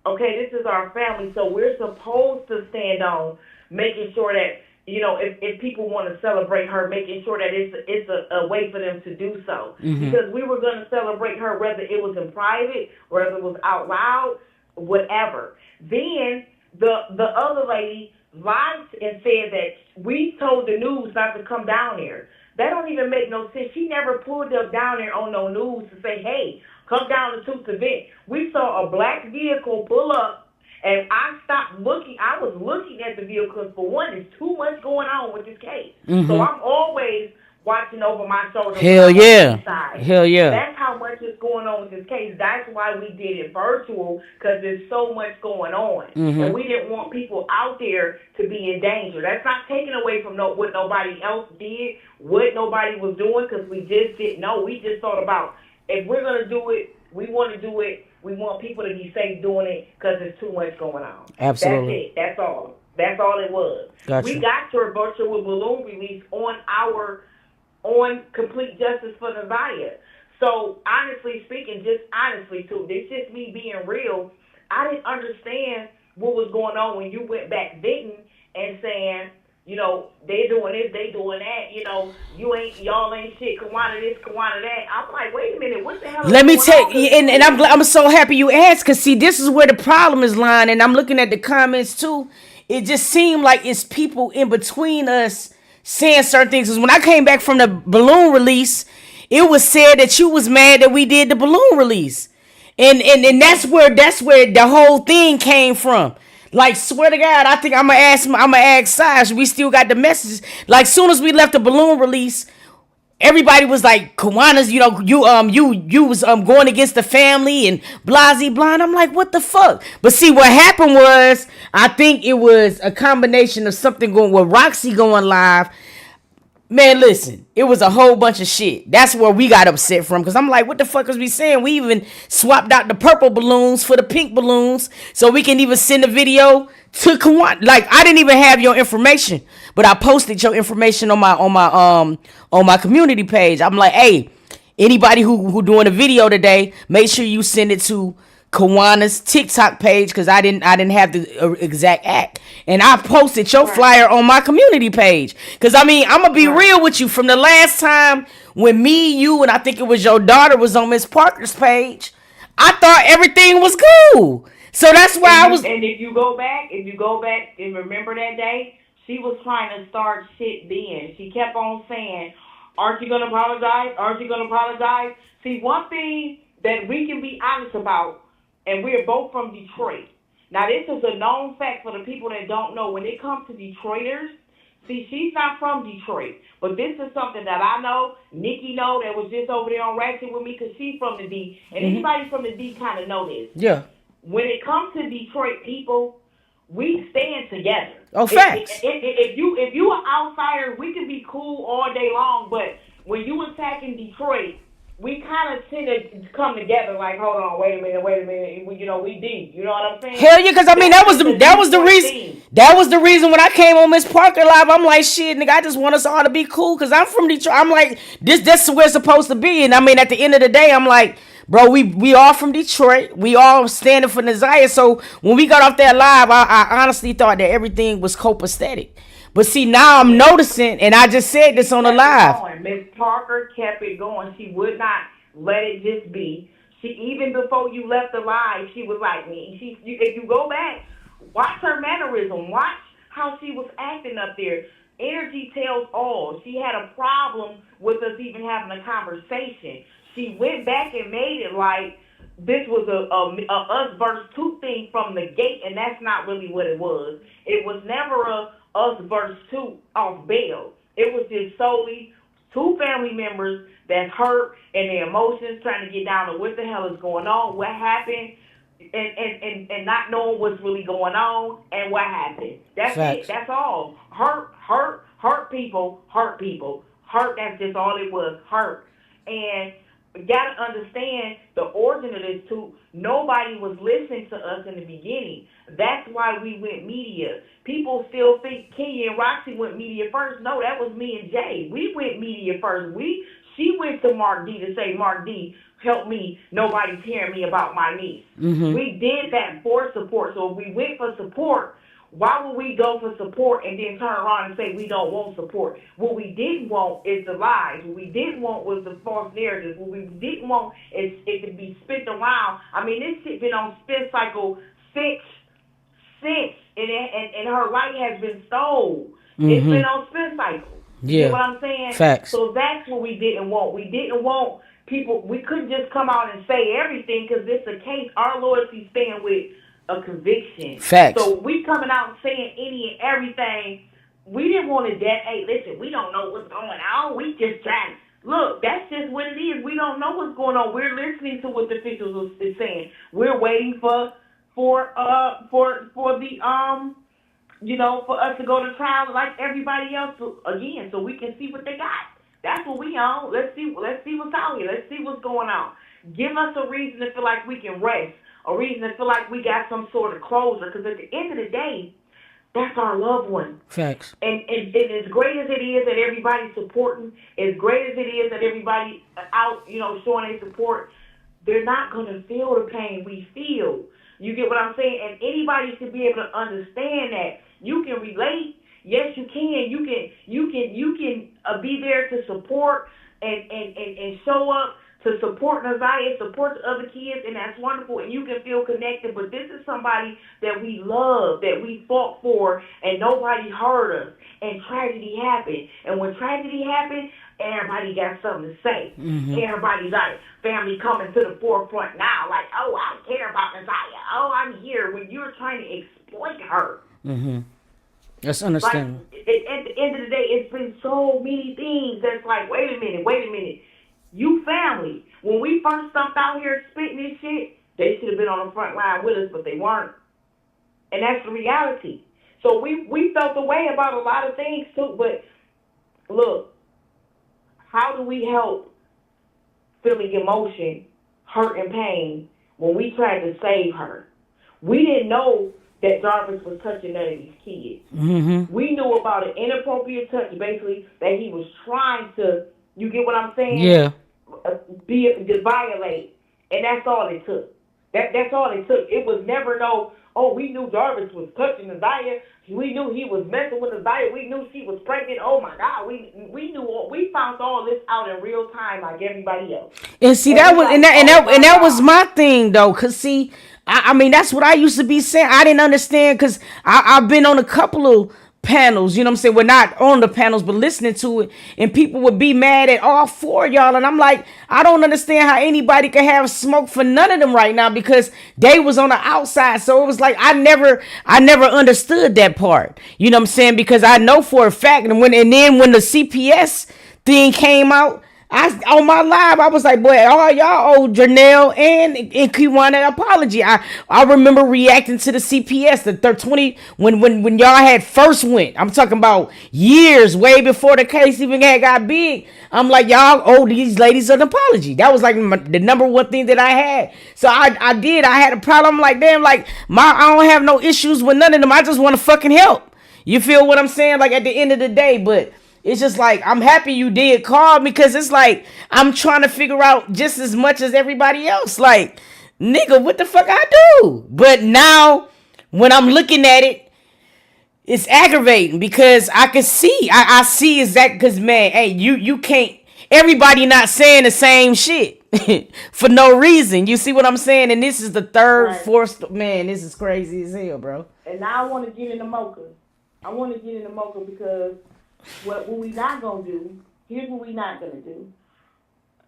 Okay, this is our family, so we're supposed to stand on making sure that, you know, if people want to celebrate her, making sure that it's a way for them to do so. Because we were going to celebrate her whether it was in private, whether it was out loud, whatever. Then the other lady lied and said that we told the news not to come down there. That don't even make no sense. She never pulled up down there on no news to say, "Hey, come down to Toots event." We saw a black vehicle pull up, and I stopped looking. I was looking at the vehicle because, for one, there's too much going on with this case. So I'm always watching over my shoulder. Hell yeah. Hell yeah. That's how much is going on with this case. That's why we did it virtual, because there's so much going on. And we didn't want people out there to be in danger. That's not taking away from what nobody else did, what nobody was doing, because we just didn't know. We just thought about, if we're going to do it, we want to do it. We want people to be safe doing it because there's too much going on. Absolutely. That's it. That's all. That's all it was. Gotcha. We got your virtual balloon release on Complete Justice for Nazia. So, honestly speaking, this just me being real, I didn't understand what was going on when you went back venting and saying, you know, they doing this, they doing that, you know, y'all ain't shit, Kawana this, Kawana that. I'm like, wait a minute, what the hell is Let me going take, on? and I'm so happy you asked, because see, this is where the problem is lying, and I'm looking at the comments too. It just seemed like it's people in between us saying certain things. Because when I came back from the balloon release, it was said that you was mad that we did the balloon release. And that's where the whole thing came from. Like, swear to God, I think I'm gonna ask Saj. We still got the messages. Like, soon as we left the balloon release, everybody was like, "Kawana's, you know, you was going against the family and blasey blind." I'm like, what the fuck? But see, what happened was, I think it was a combination of something going with Roxy going live. Man, listen, it was a whole bunch of shit. That's where we got upset from, because I'm like, what the fuck was we saying? We even swapped out the purple balloons for the pink balloons so we can even send a video to Kawana. Like, I didn't even have your information, but I posted your information on my community page. I'm like, hey, anybody who doing a video today, make sure you send it to Kawana's TikTok page because I didn't have the exact act, and I posted your Right. flyer on my community page. Because I mean, I'm gonna be Right. real with you. From the last time when me, you, and I think it was your daughter was on Miss Parker's page, I thought everything was cool. So that's why I was. And if you go back and remember that day, she was trying to start shit then. She kept on saying, "Aren't you gonna apologize? Aren't you gonna apologize?" See, one thing that we can be honest about, and we're both from Detroit. Now, this is a known fact for the people that don't know. When it comes to Detroiters, see, she's not from Detroit, but this is something that I know. Nikki know that was just over there on Ratchet with me because she's from the D, and anybody from the D kind of know this. Yeah. When it comes to Detroit people, we stand together. Oh, facts. If you an outsider, we can be cool all day long, but when you attacking Detroit, we kind of tend to come together. Like, hold on, wait a minute. We deep. You know what I'm saying? Hell yeah, because I mean that was the reason. Thing. That was the reason when I came on Miss Parker Live. I'm like, shit, nigga, I just want us all to be cool because I'm from Detroit. I'm like, this is where it's supposed to be. And I mean, at the end of the day, I'm like, bro, we all from Detroit. We all standing for Nasiah. So when we got off that live, I honestly thought that everything was copacetic. But see, now I'm noticing, and I just said this on the live. Miss Parker kept it going. She would not let it just be. She even before you left the live, she was like me. If you go back, watch her mannerism. Watch how she was acting up there. Energy tells all. She had a problem with us even having a conversation. She went back and made it like this was a us versus two thing from the gate, and that's not really what it was. It was never a us versus two off bail. It was just solely two family members that's hurt and their emotions trying to get down to what the hell is going on, what happened, and not knowing what's really going on and what happened. That's Facts. it. That's all. Hurt people, hurt people. Hurt, that's just all it was. Hurt. And you gotta understand the origin of this too. Nobody was listening to us in the beginning. That's why we went media. People still think Kenya and Roxy went media first. No, that was me and Jay. We went media first. She went to Mark D to say, Mark D, help me. Nobody's hearing me about my niece. Mm-hmm. We did that for support. So if we went for support, why would we go for support and then turn around and say we don't want support? What we didn't want is the lies. What we didn't want was the false narratives. What we didn't want is it to be spit around. I mean, this shit been on spin cycle since, and her light has been stole. Mm-hmm. It's been on spin cycle. Yeah. You know what I'm saying? Facts. So that's what we didn't want. We didn't want people. We couldn't just come out and say everything because it's a case. Our loyalty stand with a conviction. Facts. So we coming out and saying any and everything. We didn't want to hey, listen, we don't know what's going on. We just trying. Look, that's just what it is. We don't know what's going on. We're listening to what the officials is saying. We're waiting for the for us to go to trial like everybody else again, so we can see what they got. That's what we on. Let's see what's out here. Let's see what's going on. Give us a reason to feel like we can rest, a reason to feel like we got some sort of closure. Because at the end of the day, that's our loved one. Facts. And as great as it is that everybody's supporting, as great as it is that everybody out, showing their support, they're not gonna feel the pain we feel. You get what I'm saying? And anybody should be able to understand that. You can relate. Yes, you can. You can be there to support and show up to support Nasiah, support the other kids, and that's wonderful. And you can feel connected. But this is somebody that we love, that we fought for, and nobody heard us. And tragedy happened. And when tragedy happened, everybody got something to say. Mm-hmm. Everybody's like, family coming to the forefront now. Like, oh, I care about Nasiah. Oh, I'm here. When you're trying to exploit her. Mm-hmm. That's understandable. Like, at the end of the day, it's been so many things that's like, wait a minute. You family. When we first stumped out here spitting this shit, they should have been on the front line with us, but they weren't. And that's the reality. So we felt the way about a lot of things too. But look, how do we help feeling emotion, hurt, and pain when we tried to save her? We didn't know that Jarvis was touching none of these kids. Mm-hmm. We knew about an inappropriate touch, basically, that he was trying to, you get what I'm saying? Yeah. To violate. And that's all it took. That's all it took. It was never no, oh, we knew Jarvis was touching Isaiah. We knew he was messing with Isaiah. We knew she was pregnant. Oh my God, we knew we found all this out in real time like everybody else. And see, And that we was like, and that was God. my thing though, cause see, I mean that's what I used to be saying. I didn't understand because I've been on a couple of panels, you know what I'm saying? We're not on the panels, but listening to it, and people would be mad at all four of y'all, and I'm like, I don't understand how anybody could have smoke for none of them right now because they was on the outside. So it was like I never understood that part. You know what I'm saying? Because I know for a fact, and then when the CPS thing came out. On my live, I was like, boy, all y'all owe Janelle and Kiwana an apology. I remember reacting to the CPS, the 20 when y'all had first went. I'm talking about years, way before the case even had got big. I'm like, y'all owe these ladies an apology. That was like the number one thing that I had. So I had a problem. I'm like, damn, like I don't have no issues with none of them. I just want to fucking help. You feel what I'm saying? Like at the end of the day, but it's just like I'm happy you did call because it's like I'm trying to figure out just as much as everybody else. Like, nigga, what the fuck I do? But now when I'm looking at it, it's aggravating because I can see. I see exactly because man, hey, you can't everybody not saying the same shit for no reason. You see what I'm saying? And this is the third, Right. fourth man, this is crazy as hell, bro. And now I want to get into Mocha. I want to get into Mocha because what we not gonna do? Here's what we not gonna do.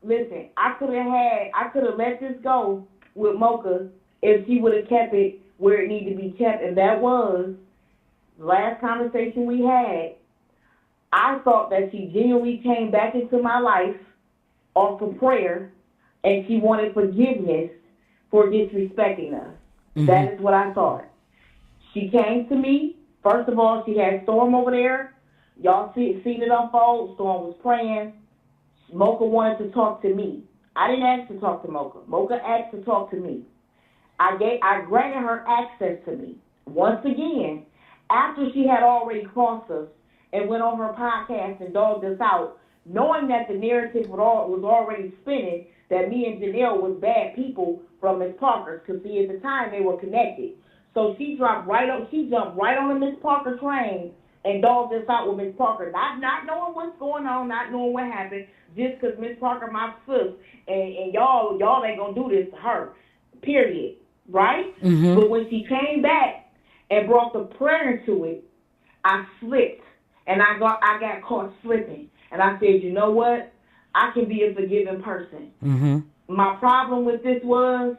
Listen, I could have let this go with Mocha if she would have kept it where it needed to be kept, and that was the last conversation we had. I thought that she genuinely came back into my life off of prayer, and she wanted forgiveness for disrespecting us. Mm-hmm. That is what I thought. She came to me. First of all, she had Storm over there. Y'all seen it unfold. Storm was praying. Mocha wanted to talk to me. I didn't ask to talk to Mocha. Mocha asked to talk to me. I granted her access to me. Once again, after she had already crossed us and went on her podcast and dogged us out, knowing that the narrative was already spinning that me and Janelle was bad people from Miss Parker's, because see, at the time they were connected. So she jumped right on the Miss Parker train and dogged us out with Miss Parker, not knowing what's going on, not knowing what happened, just because Miss Parker my sis, and y'all ain't gonna do this to her, period, right? Mm-hmm. But when she came back and brought the prayer into it, I slipped, and I got caught slipping, and I said, you know what? I can be a forgiving person. Mm-hmm. My problem with this was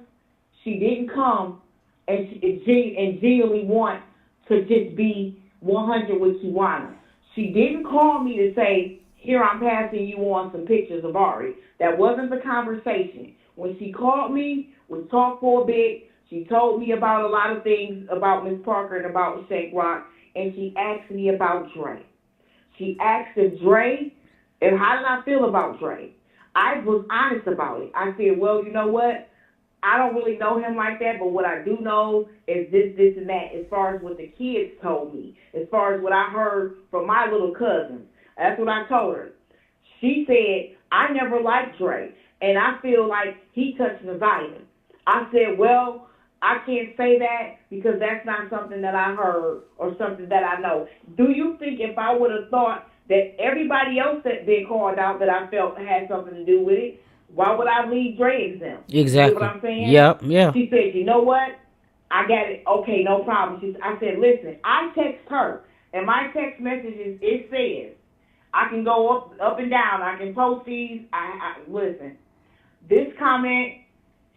she didn't come and genuinely want to just be 100 with Kiwana. She didn't call me to say, here, I'm passing you on some pictures of Ari. That wasn't the conversation. When she called me, we talked for a bit. She told me about a lot of things about Miss Parker and about Shank Rock, and she asked me about Dre. She asked if Dre, and how did I feel about Dre? I was honest about it. I said, well, you know what? I don't really know him like that, but what I do know is this, and that, as far as what the kids told me, as far as what I heard from my little cousins. That's what I told her. She said, I never liked Dre, and I feel like he touched Nevaeh. I said, well, I can't say that because that's not something that I heard or something that I know. Do you think if I would have thought that everybody else that been called out that I felt had something to do with it, why would I leave Dre exempt? Exactly. You know what I'm saying? Yep, yeah. She said, you know what? I got it. Okay, no problem. I said, listen, I text her, and my text messages, it says, I can go up and down. I can post these. Listen, this comment,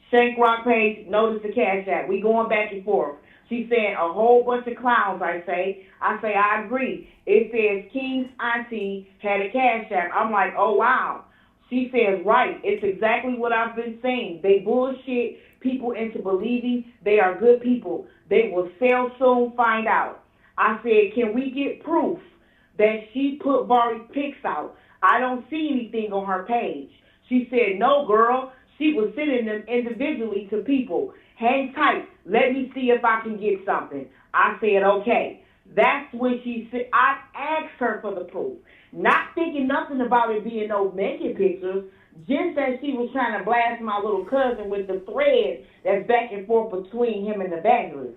Shank Rock page, notice the Cash App. We going back and forth. She's saying a whole bunch of clowns, I say, I agree. It says King's auntie had a Cash App. I'm like, oh, wow. She says, right, it's exactly what I've been saying. They bullshit people into believing they are good people. They will soon find out. I said, can we get proof that she put Vari pics out? I don't see anything on her page. She said, no, girl. She was sending them individually to people. Hang tight. Let me see if I can get something. I said, okay. That's when she said, I asked her for the proof. Not thinking nothing about it being no naked pictures, just as she was trying to blast my little cousin with the thread that's back and forth between him and the evangelist.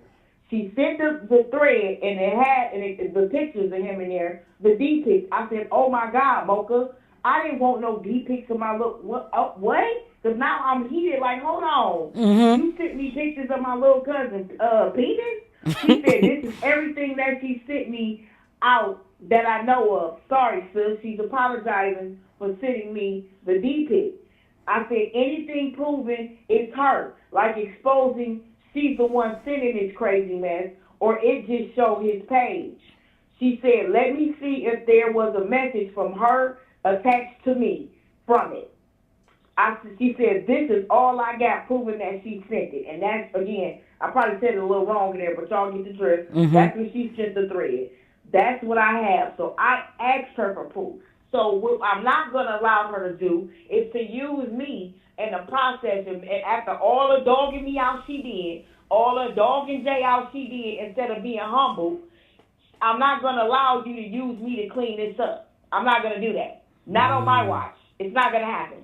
She sent the thread, and the pictures of him in there, the D pics. I said, oh my God, Mocha, I didn't want no D pics of my little, what? Because now I'm heated, like, hold on. You sent me pictures of my little cousin, penis? She said, this is everything that she sent me out that I know of. Sorry, sis. She's apologizing for sending me the D pic. I said, anything proven is her, like exposing she's the one sending this crazy mess, or it just showed his page. She said, let me see if there was a message from her attached to me from it. She said, this is all I got proving that she sent it. And that's, again, I probably said it a little wrong in there, but y'all get the drift. That's when she sent the thread. That's what I have. So I asked her for proof. So what I'm not going to allow her to do is to use me in the process. And after all the dogging me out she did, all the dogging Jay out she did, instead of being humble, I'm not going to allow you to use me to clean this up. I'm not going to do that. Not on my watch. It's not going to happen.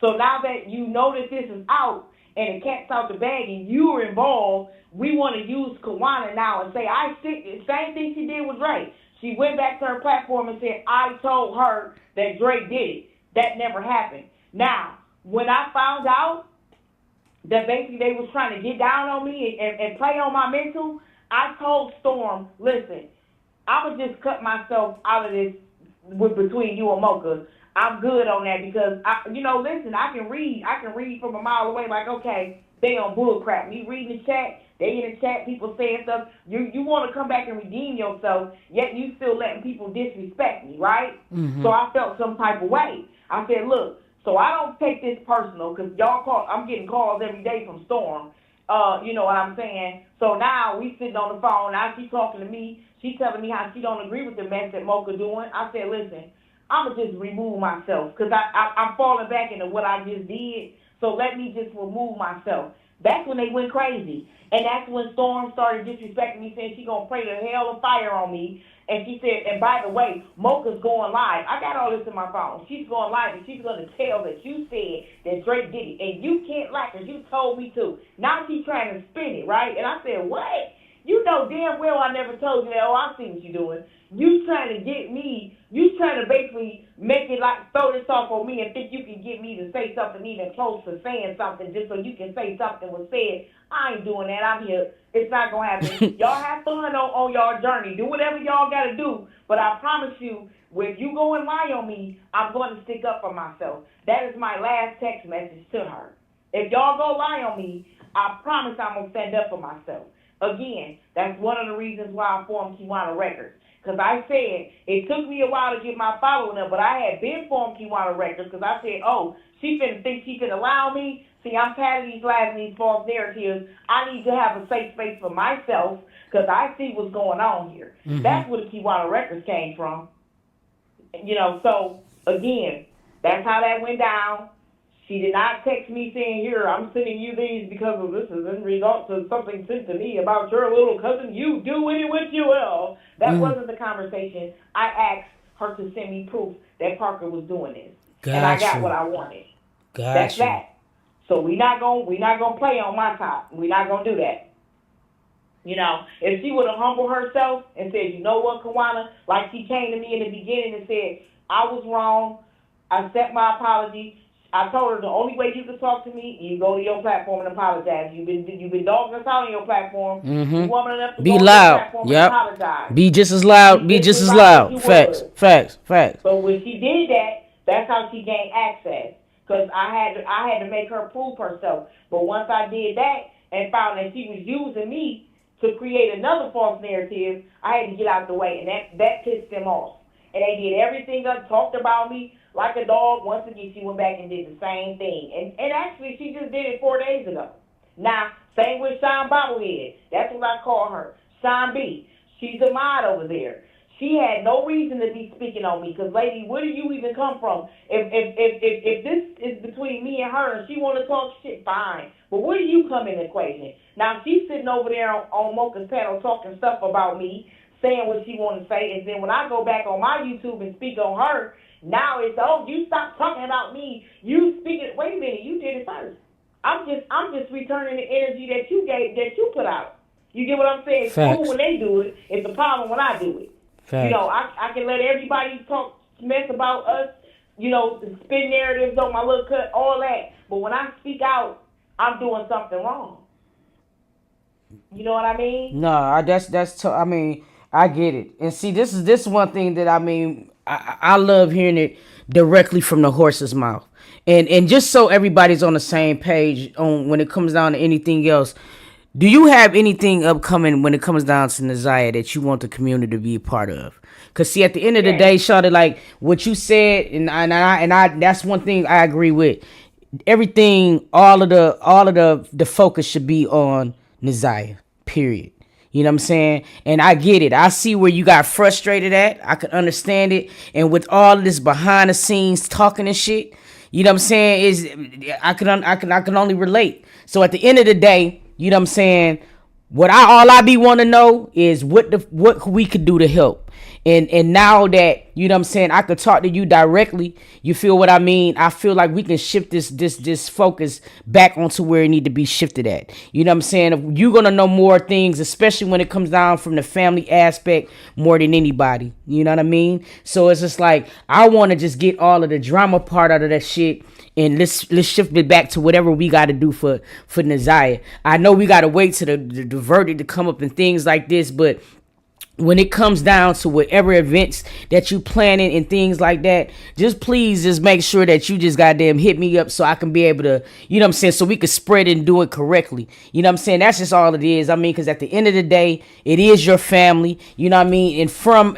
So now that you know that this is out and the cat's out the bag and you are involved, we want to use Kawana now and say, the same thing she did with Drake. She went back to her platform and said, I told her that Drake did it. That never happened. Now, when I found out that basically they was trying to get down on me and play on my mental, I told Storm, listen, I would just cut myself out of this between you and Mocha. I'm good on that because, listen, I can read from a mile away like, okay, they on bull crap. Me reading the chat, they in the chat, people saying stuff. You want to come back and redeem yourself, yet you still letting people disrespect me, right? So I felt some type of way. I said, look, so I don't take this personal because I'm getting calls every day from Storm. You know what I'm saying? So now we sitting on the phone. Now she's talking to me. She's telling me how she don't agree with the mess that Mocha doing. I said, listen, I'm going to just remove myself because I'm falling back into what I just did. So let me just remove myself. That's when they went crazy. And that's when Storm started disrespecting me, saying she's going to pray the hell of fire on me. And she said, and by the way, Mocha's going live. I got all this in my phone. She's going live, and she's going to tell that you said that Drake did it. And you can't lie because you told me to. Now she's trying to spin it, right? And I said, what? You know damn well I never told you that. Oh, I see what you're doing. You trying to get me, you trying to basically make it like throw this off on me and think you can get me to say something even close to saying something just so you can say something was said. I ain't doing that. I'm here. It's not going to happen. Y'all have fun on y'all journey. Do whatever y'all got to do. But I promise you, when you go and lie on me, I'm going to stick up for myself. That is my last text message to her. If y'all go lie on me, I promise I'm going to stand up for myself. Again, that's one of the reasons why I formed Kiwana Records. Because I said, it took me a while to get my following up, but I had been formed Kiwana Records because I said, oh, she finna think she can allow me. See, I'm tired of these lies and these false narratives. I need to have a safe space for myself because I see what's going on here. That's where the Kiwana Records came from. So, again, that's how that went down. She did not text me saying, here, I'm sending you these because of this is in result to something sent to me about your little cousin. You do it with you will. That wasn't the conversation. I asked her to send me proof that Parker was doing this. And I got what I wanted. That's that. So we're not gonna play on my top. We're not gonna do that. If she would have humbled herself and said, you know what, Kawana, like she came to me in the beginning and said, I was wrong. I accept my apology. I told her the only way you can talk to me, you go to your platform and apologize. You've been dogging us out on your platform. You woman enough to be go on loud. your platform and apologize. Be just as loud. Be just as loud. Facts. So when she did that, that's how she gained access. Because I had to make her prove herself. But once I did that and found that she was using me to create another false narrative, I had to get out the way, and that pissed them off. And they did everything else, talked about me like a dog. Once again, she went back and did the same thing. And actually, she just did it 4 days ago. Now, same with Sean Bobblehead. That's what I call her. Sean B. She's a mod over there. She had no reason to be speaking on me because, lady, where do you even come from? If this is between me and her and she want to talk shit, fine. But where do you come in the equation? Now, she's sitting over there on Mocha's panel talking stuff about me, saying what she want to say, and then when I go back on my YouTube and speak on her, now it's, oh, you stop talking about me. You speaking. Wait a minute, you did it first. I'm just returning the energy that you gave, that you put out. You get what I'm saying? It's Facts. cool when they do it. It's a problem when I do it. Facts. You know, I can let everybody talk mess about us, you know, spin narratives on my little cut, all that. But when I speak out, I'm doing something wrong. You know what I mean? No, I mean, I get it. And see, this is one thing that I mean, I love hearing it directly from the horse's mouth. And just so everybody's on the same page on when it comes down to anything else, do you have anything upcoming when it comes down to Naziah that you want the community to be a part of? Cause see, at the end of the day, Shawty, like what you said, and I that's one thing I agree with. Everything, all of the focus should be on Naziah. Period. You know what I'm saying? And I get it. I see where you got frustrated at. I can understand it. And with all of this behind the scenes talking and shit, you know what I'm saying? I can only relate. So at the end of the day, you know what I'm saying? All I be want to know is what we could do to help. And now that, you know what I'm saying, I could talk to you directly, you feel what I mean? I feel like we can shift this focus back onto where it need to be shifted at. You know what I'm saying? You're going to know more things, especially when it comes down from the family aspect more than anybody. You know what I mean? So it's just like, I want to just get all of the drama part out of that shit. And let's shift it back to whatever we got to do for Naziah. I know we got to wait to the verdict to come up and things like this, but when it comes down to whatever events that you planning and things like that, just please just make sure that you just goddamn hit me up so I can be able to, you know what I'm saying, so we can spread it and do it correctly. You know what I'm saying? That's just all it is. I mean, because at the end of the day, it is your family, you know what I mean? And from,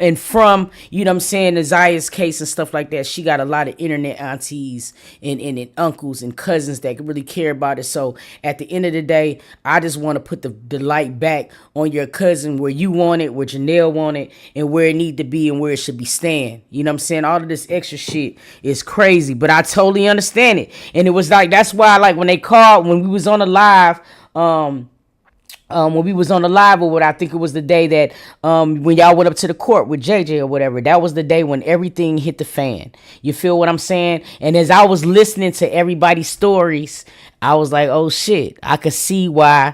you know what I'm saying, Naziah's case and stuff like that, she got a lot of internet aunties and uncles and cousins that really care about it. So at the end of the day, I just want to put the light back on your cousin where you want it, where Janelle want it, and where it need to be and where it should be staying. You know what I'm saying? All of this extra shit is crazy, but I totally understand it. And it was like, that's why, like, when they called, when we was on the live, or what, I think it was the day that when y'all went up to the court with JJ or whatever, that was the day when everything hit the fan. You feel what I'm saying? And as I was listening to everybody's stories, I was like, oh shit, I could see why.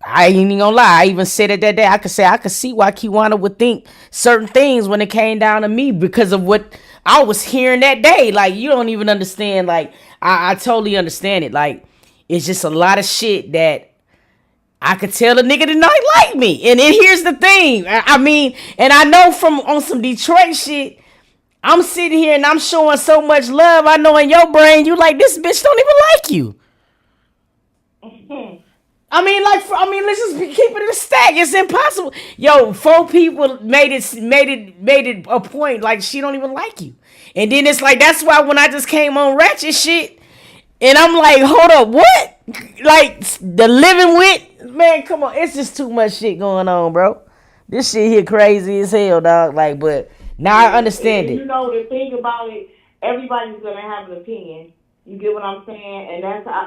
I ain't even gonna lie. I even said it that day. I could see why Kiwana would think certain things when it came down to me because of what I was hearing that day. Like, you don't even understand. Like, I totally understand it. Like, it's just a lot of shit that I could tell a nigga did not like me. And here's the thing. I mean, and I know from on some Detroit shit, I'm sitting here and I'm showing so much love. I know in your brain, you like, this bitch don't even like you. I mean, let's just keep it in a stack. It's impossible. Yo, 4 people made it a point like she don't even like you. And then it's like, that's why when I just came on Ratchet shit, and I'm like, hold up, what? Like, the living with, man, come on. It's just too much shit going on, bro. This shit here crazy as hell, dog. Like, but now I understand it. You know, the thing about it, everybody's going to have an opinion. You get what I'm saying? And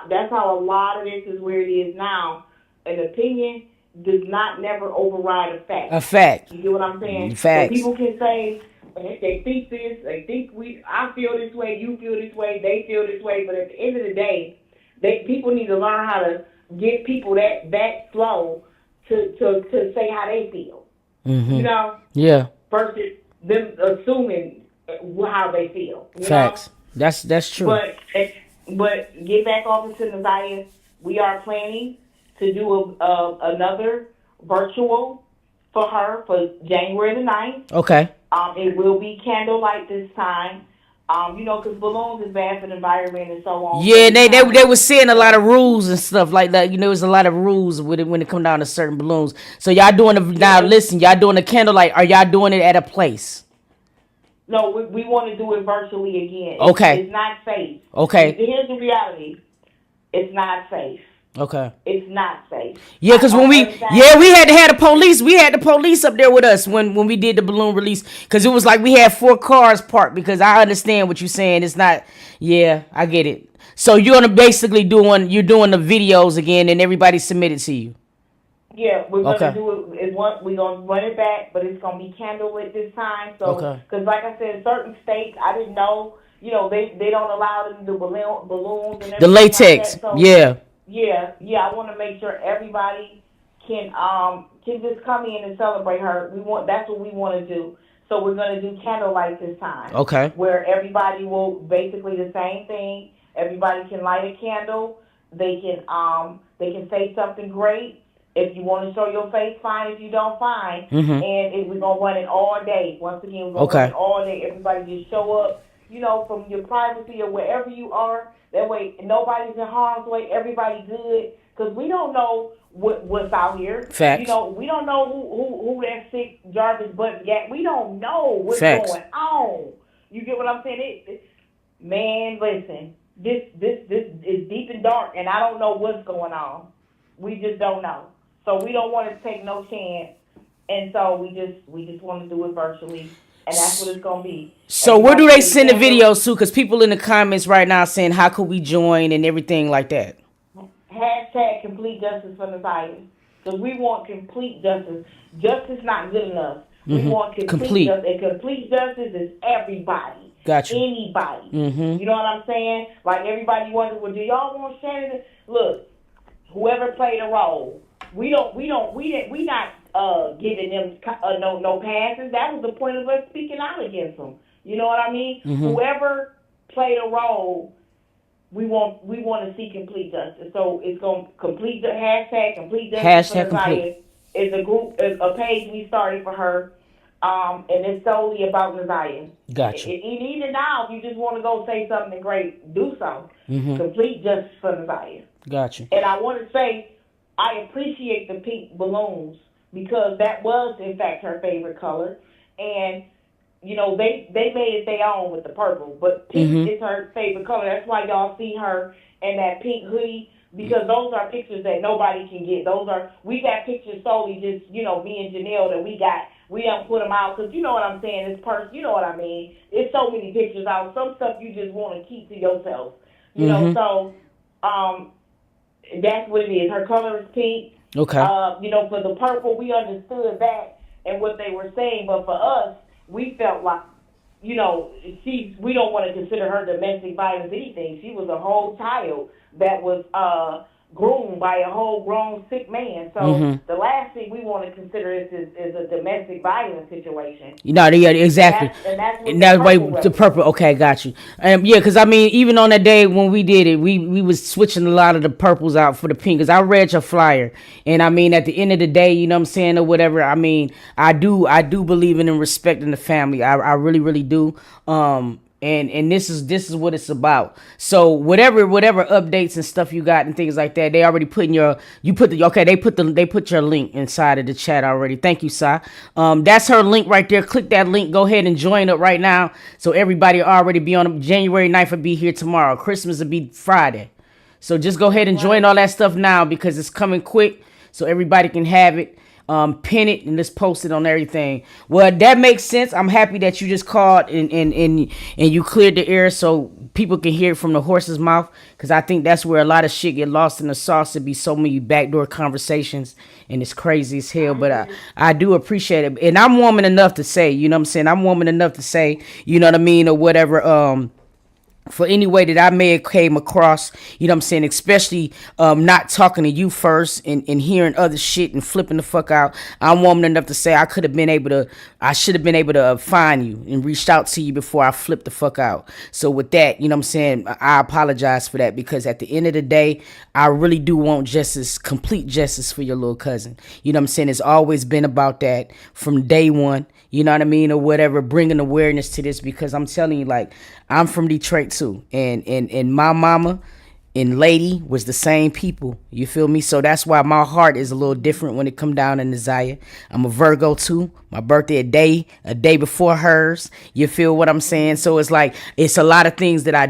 that's how a lot of this is where it is now. An opinion does not never override a fact. A fact. You get what I'm saying? Facts. So people can say, they think this, they think I feel this way, you feel this way, they feel this way, but at the end of the day, people need to learn how to get people that flow to say how they feel. Mm-hmm. You know? Yeah. Versus them assuming how they feel. Facts. Know? That's true. But get back off into Naziah. We are planning to do another virtual for her for January the 9th. Okay. It will be candlelight this time. You know, because balloons is bad for the environment and so on. Yeah, they were saying a lot of rules and stuff like that. You know, there's a lot of rules with it when it come down to certain balloons. So y'all doing y'all doing the candlelight. Are y'all doing it at a place? No, we want to do it virtually again. Okay. It's not safe. Okay. Here's the reality. It's not safe. Okay. It's not safe. Yeah, because when we had to have the police. We had the police up there with us when we did the balloon release. Because it was like we had 4 cars parked. Because I understand what you're saying. It's not. Yeah, I get it. So you're gonna basically doing the videos again, and everybody submitted to you. Yeah, we're gonna Okay. do it. We're gonna run it back, but it's gonna be candlelit this time. So, Okay. because like I said, certain states I didn't know. They don't allow them to do balloons and The everything like latex. that. So Yeah. yeah, I want to make sure everybody can just come in and celebrate her. That's what we want to do. So we're gonna do candlelight this time, Okay. where everybody will basically the same thing. Everybody can light a candle. They can say something great. If you want to show your face, fine. If you don't, fine. Mhm. We're gonna run it all day. Once again, we're gonna run Okay. it all day. Everybody just show up, from your privacy or wherever you are. That way, nobody's in harm's way. Everybody good, because we don't know what's out here. Facts. We don't know who that sick Jarvis butt got. We don't know what's Facts. going on. You get what I'm saying? Man, listen. This is deep and dark, and I don't know what's going on. We just don't know. So we don't want to take no chance, and so we just want to do it virtually, and that's what it's gonna be. So where do Everybody they get a send the camera. videos to? Because people in the comments right now saying how could we join and everything like that. Hashtag complete justice for the Zion. Because we want complete justice. Justice not good enough. We want complete Complete. justice. And complete justice is everybody. Got you. Anybody. Mhm. You know what I'm saying? Like everybody wonders, well, do y'all want Shannon? Look, whoever played a role, we not giving them no passes. That was the point of us speaking out against them. You know what I mean? Whoever played a role, we want to see complete justice. So it's going to hashtag complete justice for Hashtag complete. Naziah. It's a group, a page we started for her, and it's solely about Naziah. Got you. Even now, if you just want to go say something great, do so. Complete justice for Naziah. Got you. And I want to say, I appreciate the pink balloons because that was, in fact, her favorite color. And, they made it their own with the purple. But pink is her favorite color. That's why y'all see her in that pink hoodie because those are pictures that nobody can get. We got pictures solely just, me and Janelle that we got. We don't put them out because you know what I'm saying. You know what I mean. It's so many pictures out. Some stuff you just want to keep to yourself. So that's what it is. Her color is pink. Okay. For the purple, we understood that and what they were saying, but for us, we felt like, we don't want to consider her domestic violence anything. She was a whole child that was groomed by a whole grown sick man. So the last thing we want to consider is a domestic violence situation. Yeah, exactly. And that's what the purple. Okay, got you. Yeah, because I mean, even on that day when we did it, we was switching a lot of the purples out for the pink. Because I read your flyer, and I mean, at the end of the day, you know what I'm saying, or whatever. I mean, I do believe in and respecting the family. I really, really do. And this is what it's about. So whatever updates and stuff you got and things like that, they already put they put your link inside of the chat already. Thank you, Si. That's her link right there. Click that link. Go ahead and join up right now. So everybody already be on January 9th will be here tomorrow. Christmas will be Friday. So just go ahead and join all that stuff now because it's coming quick. So everybody can have it. Pin it and just post it on everything. Well, that makes sense. I'm happy that you just called and you cleared the air so people can hear it from the horse's mouth, because I think that's where a lot of shit get lost in the sauce. There be so many backdoor conversations and it's crazy as hell, but I do appreciate it. And I'm woman enough to say, you know what I'm saying, I'm woman enough to say, you know what I mean, or whatever, for any way that I may have came across, you know what I'm saying, especially not talking to you first and hearing other shit and flipping the fuck out. I'm woman enough to say I should have been able to find you and reached out to you before I flipped the fuck out. So with that, you know what I'm saying, I apologize for that, because at the end of the day, I really do want justice, complete justice for your little cousin. You know what I'm saying? It's always been about that from day one. You know what I mean, or whatever, bringing awareness to this, because I'm telling you, like, I'm from Detroit too, and my mama and lady was the same people. You feel me? So that's why my heart is a little different when it come down to Naziah. I'm a Virgo too. My birthday a day before hers. You feel what I'm saying? So it's like, it's a lot of things that I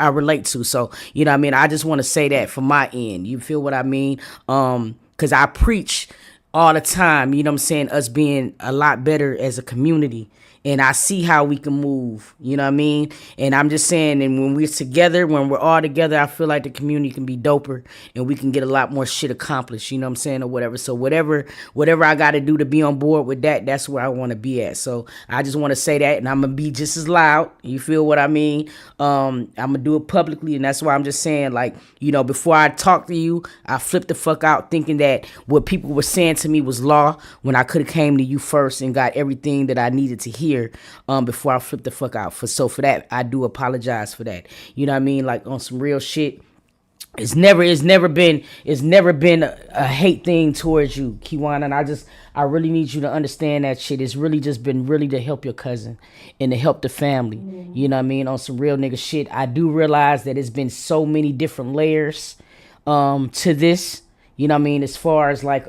relate to. So, you know what I mean? I just want to say that from my end. You feel what I mean? Because I preach all the time, you know what I'm saying, us being a lot better as a community and I see how we can move. You know what I mean? And I'm just saying, and when we're together, when we're all together, I feel like the community can be doper, and we can get a lot more shit accomplished. You know what I'm saying, or whatever. So whatever I got to do to be on board with that, that's where I want to be at. So I just want to say that, and I'm gonna be just as loud. You feel what I mean? I'm gonna do it publicly, and that's why I'm just saying, like, you know, before I talk to you, I flipped the fuck out thinking that what people were saying to me was law when I could have came to you first and got everything that I needed to hear before I flipped the fuck out. For that, I do apologize for that. You know what I mean? Like, on some real shit. It's never been a hate thing towards you, Kiwana, and I really need you to understand that shit. It's really just been really to help your cousin and to help the family. Mm-hmm. You know what I mean? On some real nigga shit. I do realize that it's been so many different layers to this. You know what I mean? As far as like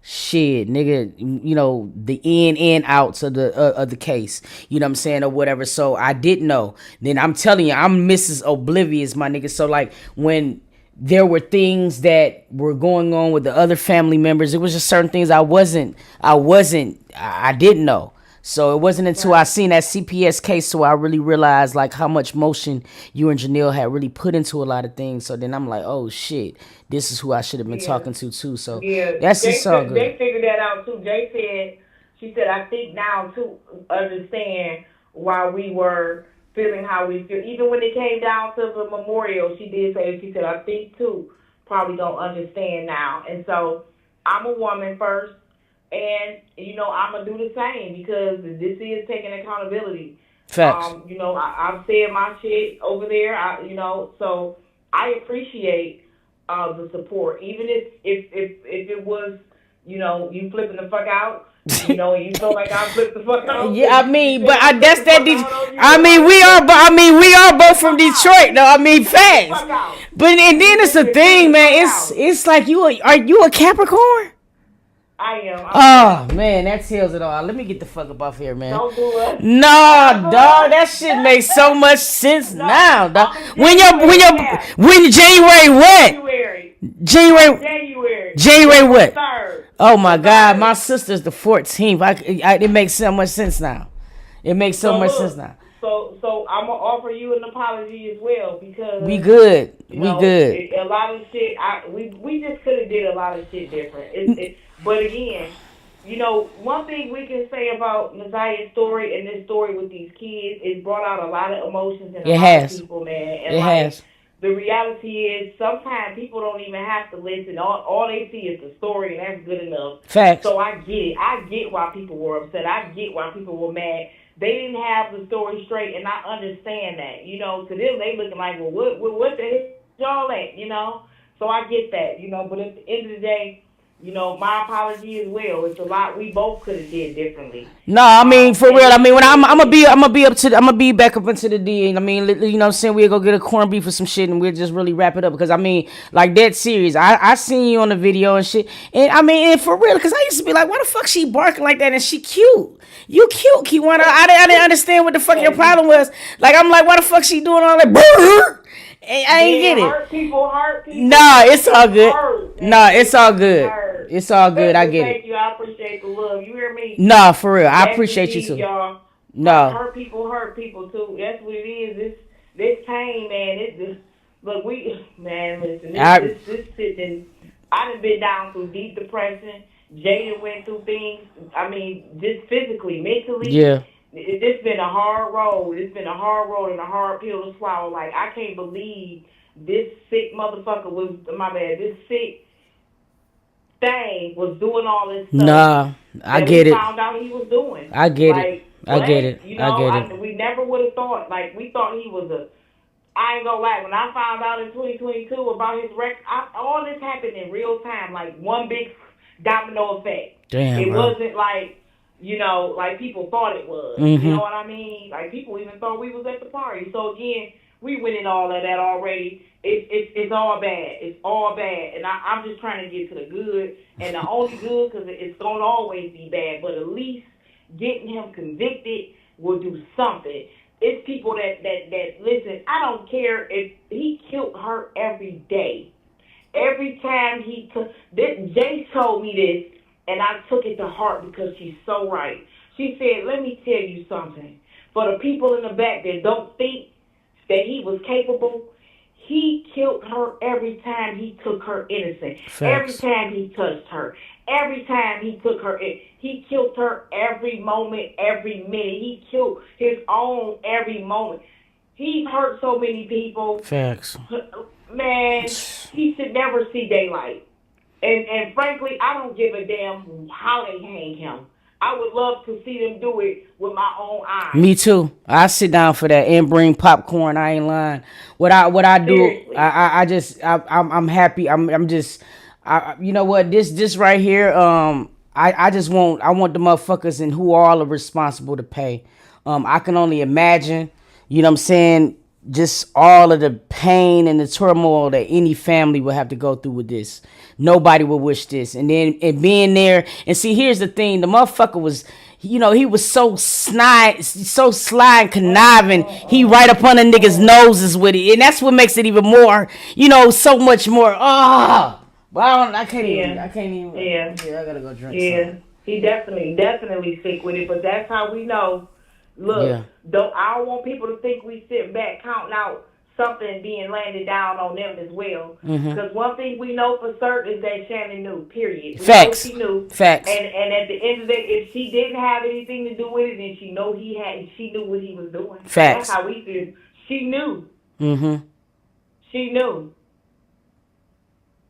shit, nigga, you know, the in and outs of the case, you know what I'm saying, or whatever. So I didn't know. Then I'm telling you, I'm Mrs. Oblivious, my nigga. So like when there were things that were going on with the other family members, it was just certain things I didn't know. So it wasn't until I seen that CPS case, so I really realized like how much motion you and Janelle had really put into a lot of things. So then I'm like, oh shit, this is who I should have been talking to too. So that's just so good. They figured that out too. She said, I think now to understand why we were feeling how we feel. Even when it came down to the memorial, she said, I think too, probably don't understand now. And so I'm a woman first. And, you know, I'm going to do the same because this is taking accountability. Facts. You know, I've said my shit over there, so I appreciate the support. Even if it was, you know, you flipping the fuck out, you know, and you feel like I flipped the fuck out. Yeah, I mean, but that's that. We are both from Detroit, though. I mean, facts. But and then it's the thing, man. It's like are you a Capricorn? I am. Oh man, that tells it all. Let me get the fuck up off here, man. Don't do it. No, dog, that shit makes so much sense now, dog. When January what? January what? 3rd. Oh my God, my sister's the 14th. It makes so much sense now. It makes so much sense now. So I'm gonna offer you an apology as well because we good. A lot of shit. We just could have did a lot of shit different. But again, you know, one thing we can say about Naziah's story and this story with these kids, it brought out a lot of emotions in a lot of people, man. And it has. The reality is sometimes people don't even have to listen. All they see is the story, and that's good enough. Facts. So I get it. I get why people were upset. I get why people were mad. They didn't have the story straight, and I understand that. You know, to them, they looking like, well, what the hell y'all at, you know? So I get that, you know. But at the end of the day, you know, my apology as well. It's a lot we both could have did differently. No, I mean for real. I mean when I'm gonna be back up into the D. I mean, you know what I'm saying, we'll go get a corned beef or some shit and we'll just really wrap it up because I mean, like that serious. I seen you on the video and shit, and I mean, and for real, because I used to be like, why the fuck she barking like that and she cute? You cute, Kiwana. I didn't understand what the fuck your problem was. Like I'm like, why the fuck she doing all that? I ain't get it. Hurt people. Nah, it's all good. Nah, it's all good. It's all good. I get it. Thank you. I appreciate the love. You hear me? Nah, for real. I appreciate you too. Y'all. No. Hurt people too. That's what it is. This pain, man. This sitting. I done been down through deep depression. Jada went through things. I mean, just physically, mentally. Yeah. It's been a hard road. It's been a hard road and a hard pill to swallow. Like, I can't believe this sick motherfucker this sick thing was doing all this stuff. Nah, I get it. Found out he was doing. I get it. I get it. You know, I get it. We never would have thought. Like, we thought he was I ain't gonna lie. When I found out in 2022 about his record, all this happened in real time. Like, one big domino effect. Damn, it bro. wasn't like, you know, like people thought it was. Mm-hmm. You know what I mean? Like, people even thought we was at the party. So, again, we went in all of that already. It's all bad. It's all bad. And I'm just trying to get to the good. And the only good, because it's going to always be bad, but at least getting him convicted will do something. It's people that listen, I don't care if he killed her every day. Every time Jay told me this, and I took it to heart because she's so right. She said, let me tell you something. For the people in the back that don't think that he was capable, he killed her every time he took her innocent. Every Facts. time he touched her. Every time he took her in. He killed her every moment, every minute. He killed his own every moment. He's hurt so many people. Facts. Man, he should never see daylight. And frankly, I don't give a damn how they hang him. I would love to see them do it with my own eyes. Me too. I sit down for that and bring popcorn. I ain't lying. What I do, Seriously. I'm happy. I'm just, you know what, this right here, I just want the motherfuckers and who all are responsible to pay. I can only imagine, you know what I'm saying, just all of the pain and the turmoil that any family would have to go through with this. Nobody would wish this. And then and being there, and see, here's the thing, the motherfucker was, you know, he was so sly and conniving. He right up on the niggas' noses with it, and that's what makes it even more, you know, so much more. But I can't even. Yeah. I gotta go drink. Yeah. Something. He definitely sick with it, but that's how we know. Look, Yeah. I don't want people to think we sit back counting out something being landed down on them as well. Because one thing we know for certain is that Shannon knew. Period. We Facts. know she knew. Facts. And at the end of the day, if she didn't have anything to do with it, then she knew what he was doing. Facts. That's how we feel. She knew. Mm-hmm. She knew.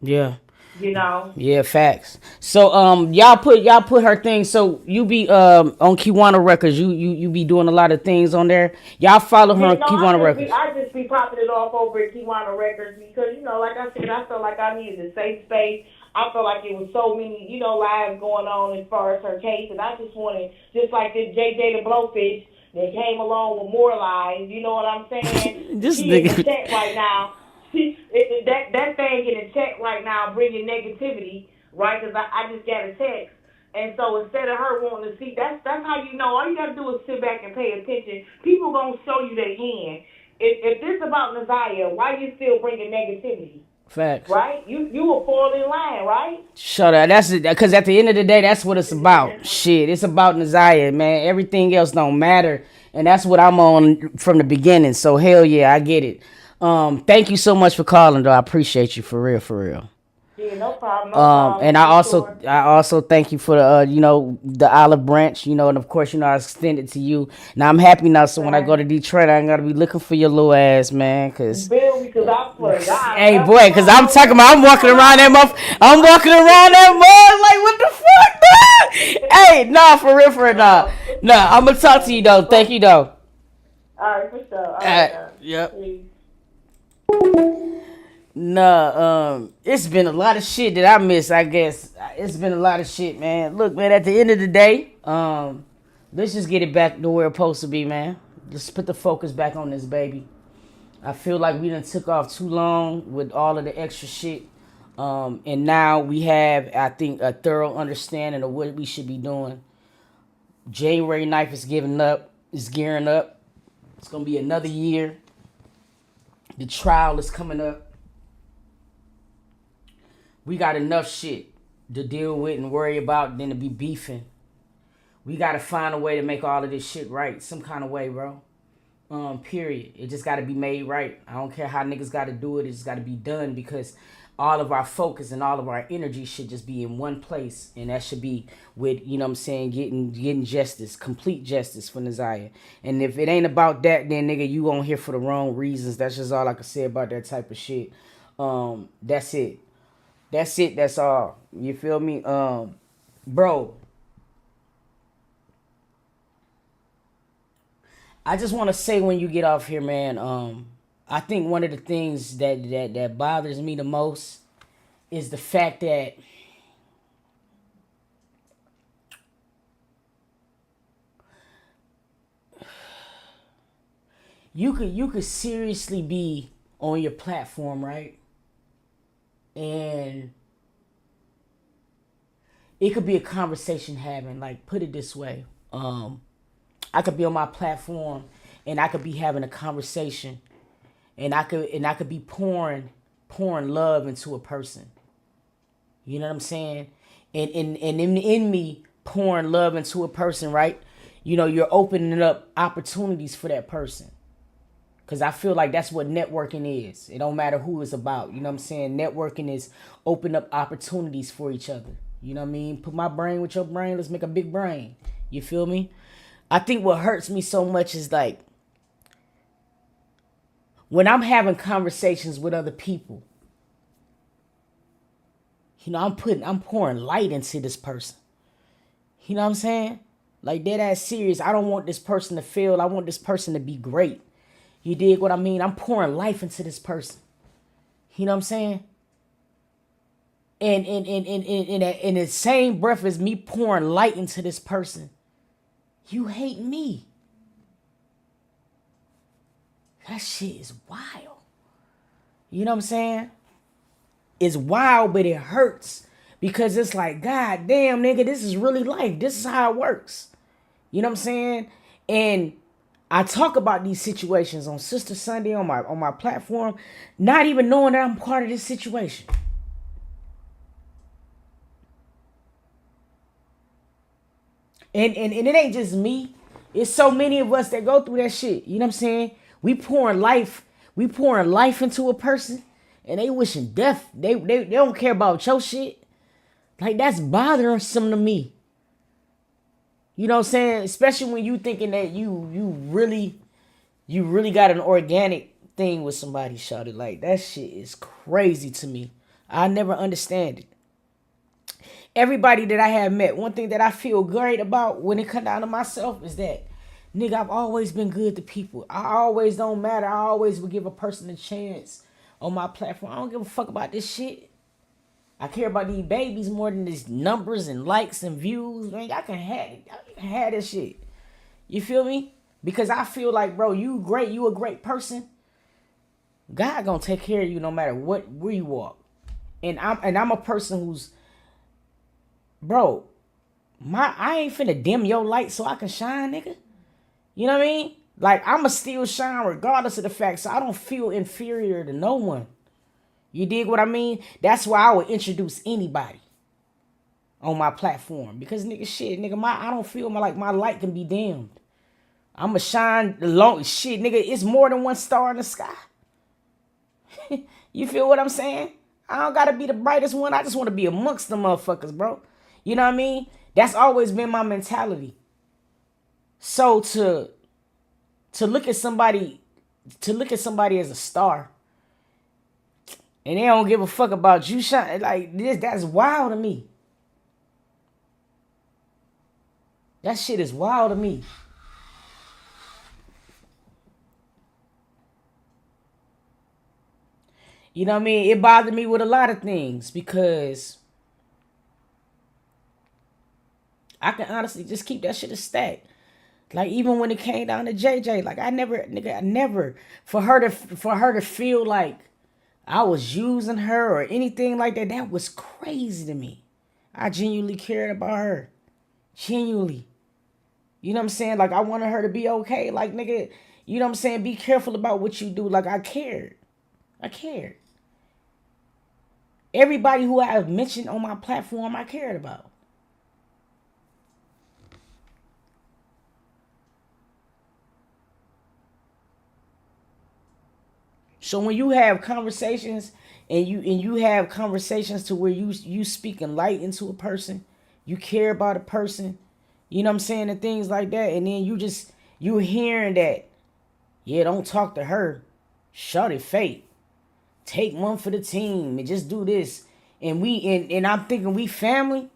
Yeah. You know. Yeah, facts. So y'all put her thing. So you be on Kiwana Records. You be doing a lot of things on there. Y'all follow her on Kiwana Records. I just be popping it off over at Kiwana Records because, you know, like I said, I felt like I needed a safe space. I felt like it was so many, you know, lives going on as far as her case, and I just wanted, just like this JJ the Blowfish that came along with more lies. You know what I'm saying? This she nigga. in check right now. That thing in check right now, bringing negativity, right? Because I just got a text, and so instead of her wanting to see, that's how you know. All you gotta do is sit back and pay attention. People gonna show you their hand. If this about Naziah, why you still bringing negativity? Facts. Right? You will fall in line, right? Shut up. That's it. Because at the end of the day, that's what it's about. Shit, it's about Naziah, man. Everything else don't matter, and that's what I'm on from the beginning. So hell yeah, I get it. Thank you so much for calling, though. I appreciate you for real. Yeah, no problem. And I also thank you for the you know, the olive branch, you know, and of course, you know, I extend it to you. Now I'm happy now, so when I go to Detroit, I ain't gotta be looking for your little ass, man, cause Bill, because I swear to God, hey boy, cause I'm talking about I'm walking around that motherfucker. I'm walking around that mud like what the fuck, man? Hey, nah, for real, nah. I'm gonna talk to you though. Thank you though. All right, for sure. All right, yep. Please. Nah, it's been a lot of shit that I missed, I guess. It's been a lot of shit, man. Look, man, at the end of the day, let's just get it back to where it's supposed to be, man. Just put the focus back on this baby. I feel like we done took off too long with all of the extra shit. And now we have, I think, a thorough understanding of what we should be doing. January 9th is gearing up. It's gonna be another year. The trial is coming up. We got enough shit to deal with and worry about than to be beefing. We got to find a way to make all of this shit right. Some kind of way, bro. Period. It just got to be made right. I don't care how niggas got to do it. It just got to be done because all of our focus and all of our energy should just be in one place. And that should be with, you know what I'm saying, getting justice, complete justice for Naziah. And if it ain't about that, then nigga, you on here for the wrong reasons. That's just all I can say about that type of shit. That's it. That's all. You feel me? Bro. I just want to say when you get off here, man, I think one of the things that bothers me the most is the fact that you could seriously be on your platform, right? And it could be a conversation having, like, put it this way. I could be on my platform and I could be having a conversation and I could be pouring love into a person. You know what I'm saying? And in me pouring love into a person, right? you're opening up opportunities for that person. Because I feel like that's what networking is. It don't matter who it's about. You know what I'm saying? Networking is open up opportunities for each other. You know what I mean? Put my brain with your brain. Let's make a big brain. You feel me? I think what hurts me so much is like when I'm having conversations with other people, I'm pouring light into this person. You know what I'm saying? Like, dead ass serious. I don't want this person to fail. I want this person to be great. You dig what I mean? I'm pouring life into this person. You know what I'm saying? And in the same breath as me pouring light into this person, you hate me. That shit is wild. You know what I'm saying? It's wild, but it hurts. Because it's like, God damn, nigga, this is really life. This is how it works. You know what I'm saying? And I talk about these situations on Sister Sunday on my platform, not even knowing that I'm part of this situation. And it ain't just me. It's so many of us that go through that shit. You know what I'm saying? We pouring life into a person and they wishing death. They don't care about your shit. Like, that's bothersome to me. You know what I'm saying? Especially when you thinking that you really got an organic thing with somebody, shouted. Like, that shit is crazy to me. I never understand it. Everybody that I have met, one thing that I feel great about when it comes down to myself is that, nigga, I've always been good to people. I always don't matter. I always will give a person a chance on my platform. I don't give a fuck about this shit. I care about these babies more than these numbers and likes and views. Man, y'all can have it. Y'all can have this shit. You feel me? Because I feel like, bro, you great. You a great person. God gonna take care of you no matter where you walk. And I'm a person who's, bro, I ain't finna dim your light so I can shine, nigga. You know what I mean? Like, I'ma still shine regardless of the fact, so I don't feel inferior to no one. You dig what I mean? That's why I would introduce anybody on my platform. Because, nigga, shit, nigga, I don't feel like my light can be dimmed. I'ma shine along. Shit, nigga, it's more than one star in the sky. You feel what I'm saying? I don't gotta be the brightest one. I just want to be amongst the motherfuckers, bro. You know what I mean? That's always been my mentality. So to look at somebody as a star, and they don't give a fuck about you shining like this, that's wild to me. That shit is wild to me. You know what I mean? It bothered me with a lot of things because I can honestly just keep that shit a stack. Like, even when it came down to JJ, like, I never for her to feel like I was using her or anything like that. That was crazy to me. I genuinely cared about her. Genuinely. You know what I'm saying? Like, I wanted her to be okay. Like, nigga, you know what I'm saying? Be careful about what you do. Like, I cared. Everybody who I've mentioned on my platform, I cared about. So when you have conversations and you have conversations to where you speaking light into a person, you care about a person, you know what I'm saying, and things like that, and then you hearing that, yeah, don't talk to her, shut it, fate, take one for the team, and just do this, and I'm thinking we family.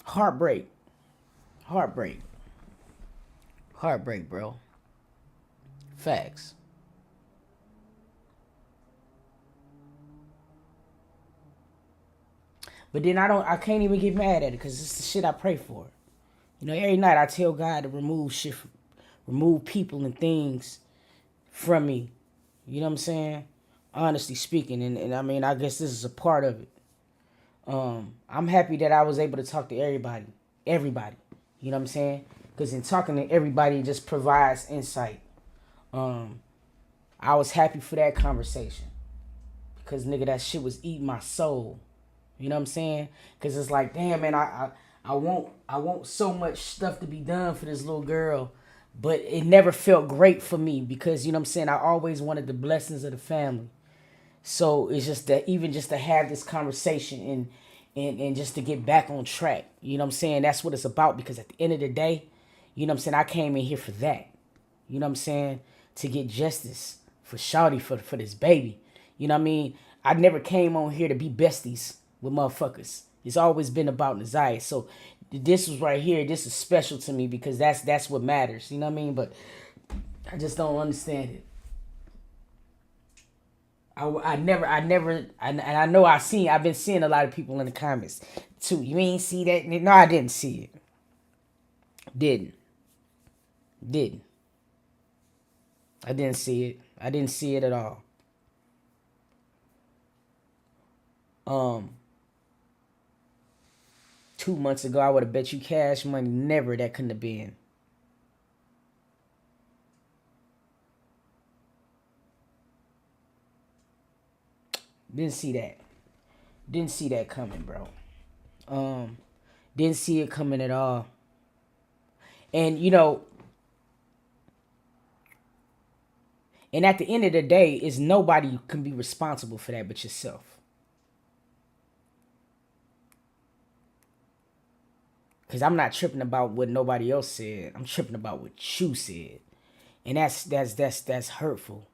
Heartbreak, bro. Facts. But then I can't even get mad at it because it's the shit I pray for. You know, every night I tell God to remove people and things from me. You know what I'm saying? Honestly speaking, and I mean, I guess this is a part of it. I'm happy that I was able to talk to everybody. You know what I'm saying? Because in talking to everybody, it just provides insight. I was happy for that conversation. Because, nigga, that shit was eating my soul. You know what I'm saying? Because it's like, damn, man, I want so much stuff to be done for this little girl, but it never felt great for me because, you know what I'm saying, I always wanted the blessings of the family. So it's just that even just to have this conversation and just to get back on track, you know what I'm saying? That's what it's about because at the end of the day, you know what I'm saying, I came in here for that. You know what I'm saying? To get justice for Shawty, for this baby. You know what I mean? I never came on here to be besties with motherfuckers. It's always been about Nasiah. So this was right here. This is special to me because that's what matters. You know what I mean? But I just don't understand it. I never, and I know I've been seeing a lot of people in the comments too. You ain't see that? No, I didn't see it. Didn't. I didn't see it. I didn't see it at all. 2 months ago, I would have bet you cash money never that couldn't have been. Didn't see that. Didn't see that coming, bro. Didn't see it coming at all. And you know, and at the end of the day, is nobody can be responsible for that but yourself. Cause I'm not tripping about what nobody else said. I'm tripping about what you said. And that's hurtful.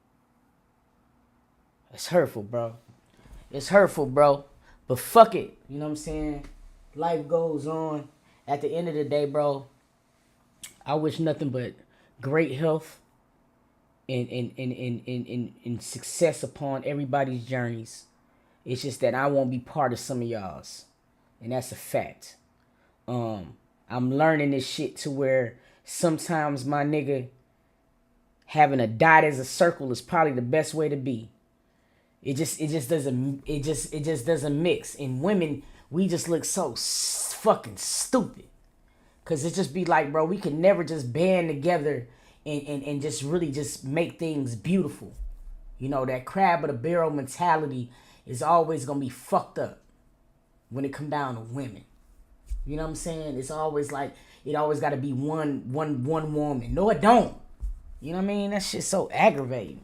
It's hurtful, bro. It's hurtful, bro. But fuck it. You know what I'm saying? Life goes on. At the end of the day, bro, I wish nothing but great health and success upon everybody's journeys. It's just that I won't be part of some of y'all's. And that's a fact. I'm learning this shit to where sometimes my nigga having a dot as a circle is probably the best way to be. It just doesn't mix. And women, we just look so fucking stupid. Cause it just be like, bro, we could never just band together and just really just make things beautiful. You know, that crab of the barrel mentality is always gonna be fucked up when it come down to women. You know what I'm saying? It's always like, it always gotta be one woman. No, it don't. You know what I mean? That shit's so aggravating.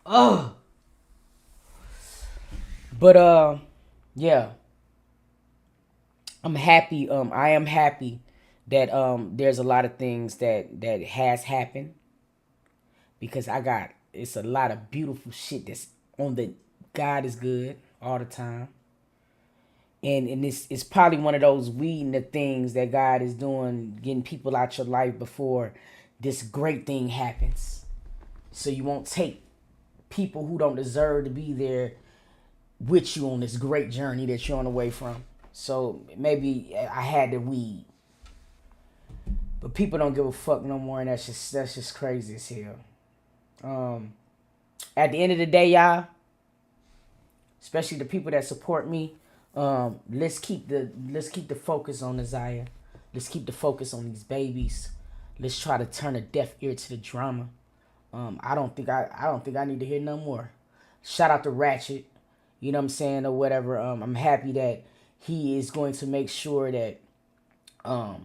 Ugh. But yeah. I'm happy. I am happy that there's a lot of things that has happened. Because it's a lot of beautiful shit that's on the God is good all the time. And it's probably one of those weeding the things that God is doing, getting people out your life before this great thing happens. So you won't take people who don't deserve to be there with you on this great journey that you're on the way from. So maybe I had to weed. But people don't give a fuck no more, and that's just crazy as hell. At the end of the day, y'all, especially the people that support me, let's keep the focus on Nasiah. Let's keep the focus on these babies. Let's try to turn a deaf ear to the drama. I don't think I need to hear no more. Shout out to Ratchet, you know what I'm saying, or whatever. I'm happy that he is going to make sure that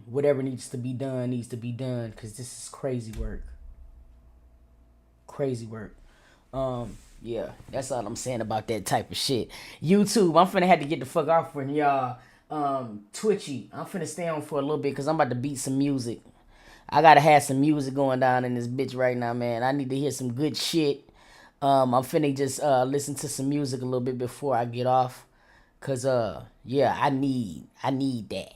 whatever needs to be done, because this is crazy work. Crazy work. Yeah, that's all I'm saying about that type of shit. YouTube, I'm finna have to get the fuck off from y'all. Twitchy, I'm finna stay on for a little bit because I'm about to beat some music. I gotta have some music going down in this bitch right now, man. I need to hear some good shit. I'm finna just listen to some music a little bit before I get off. Cause yeah, I need that.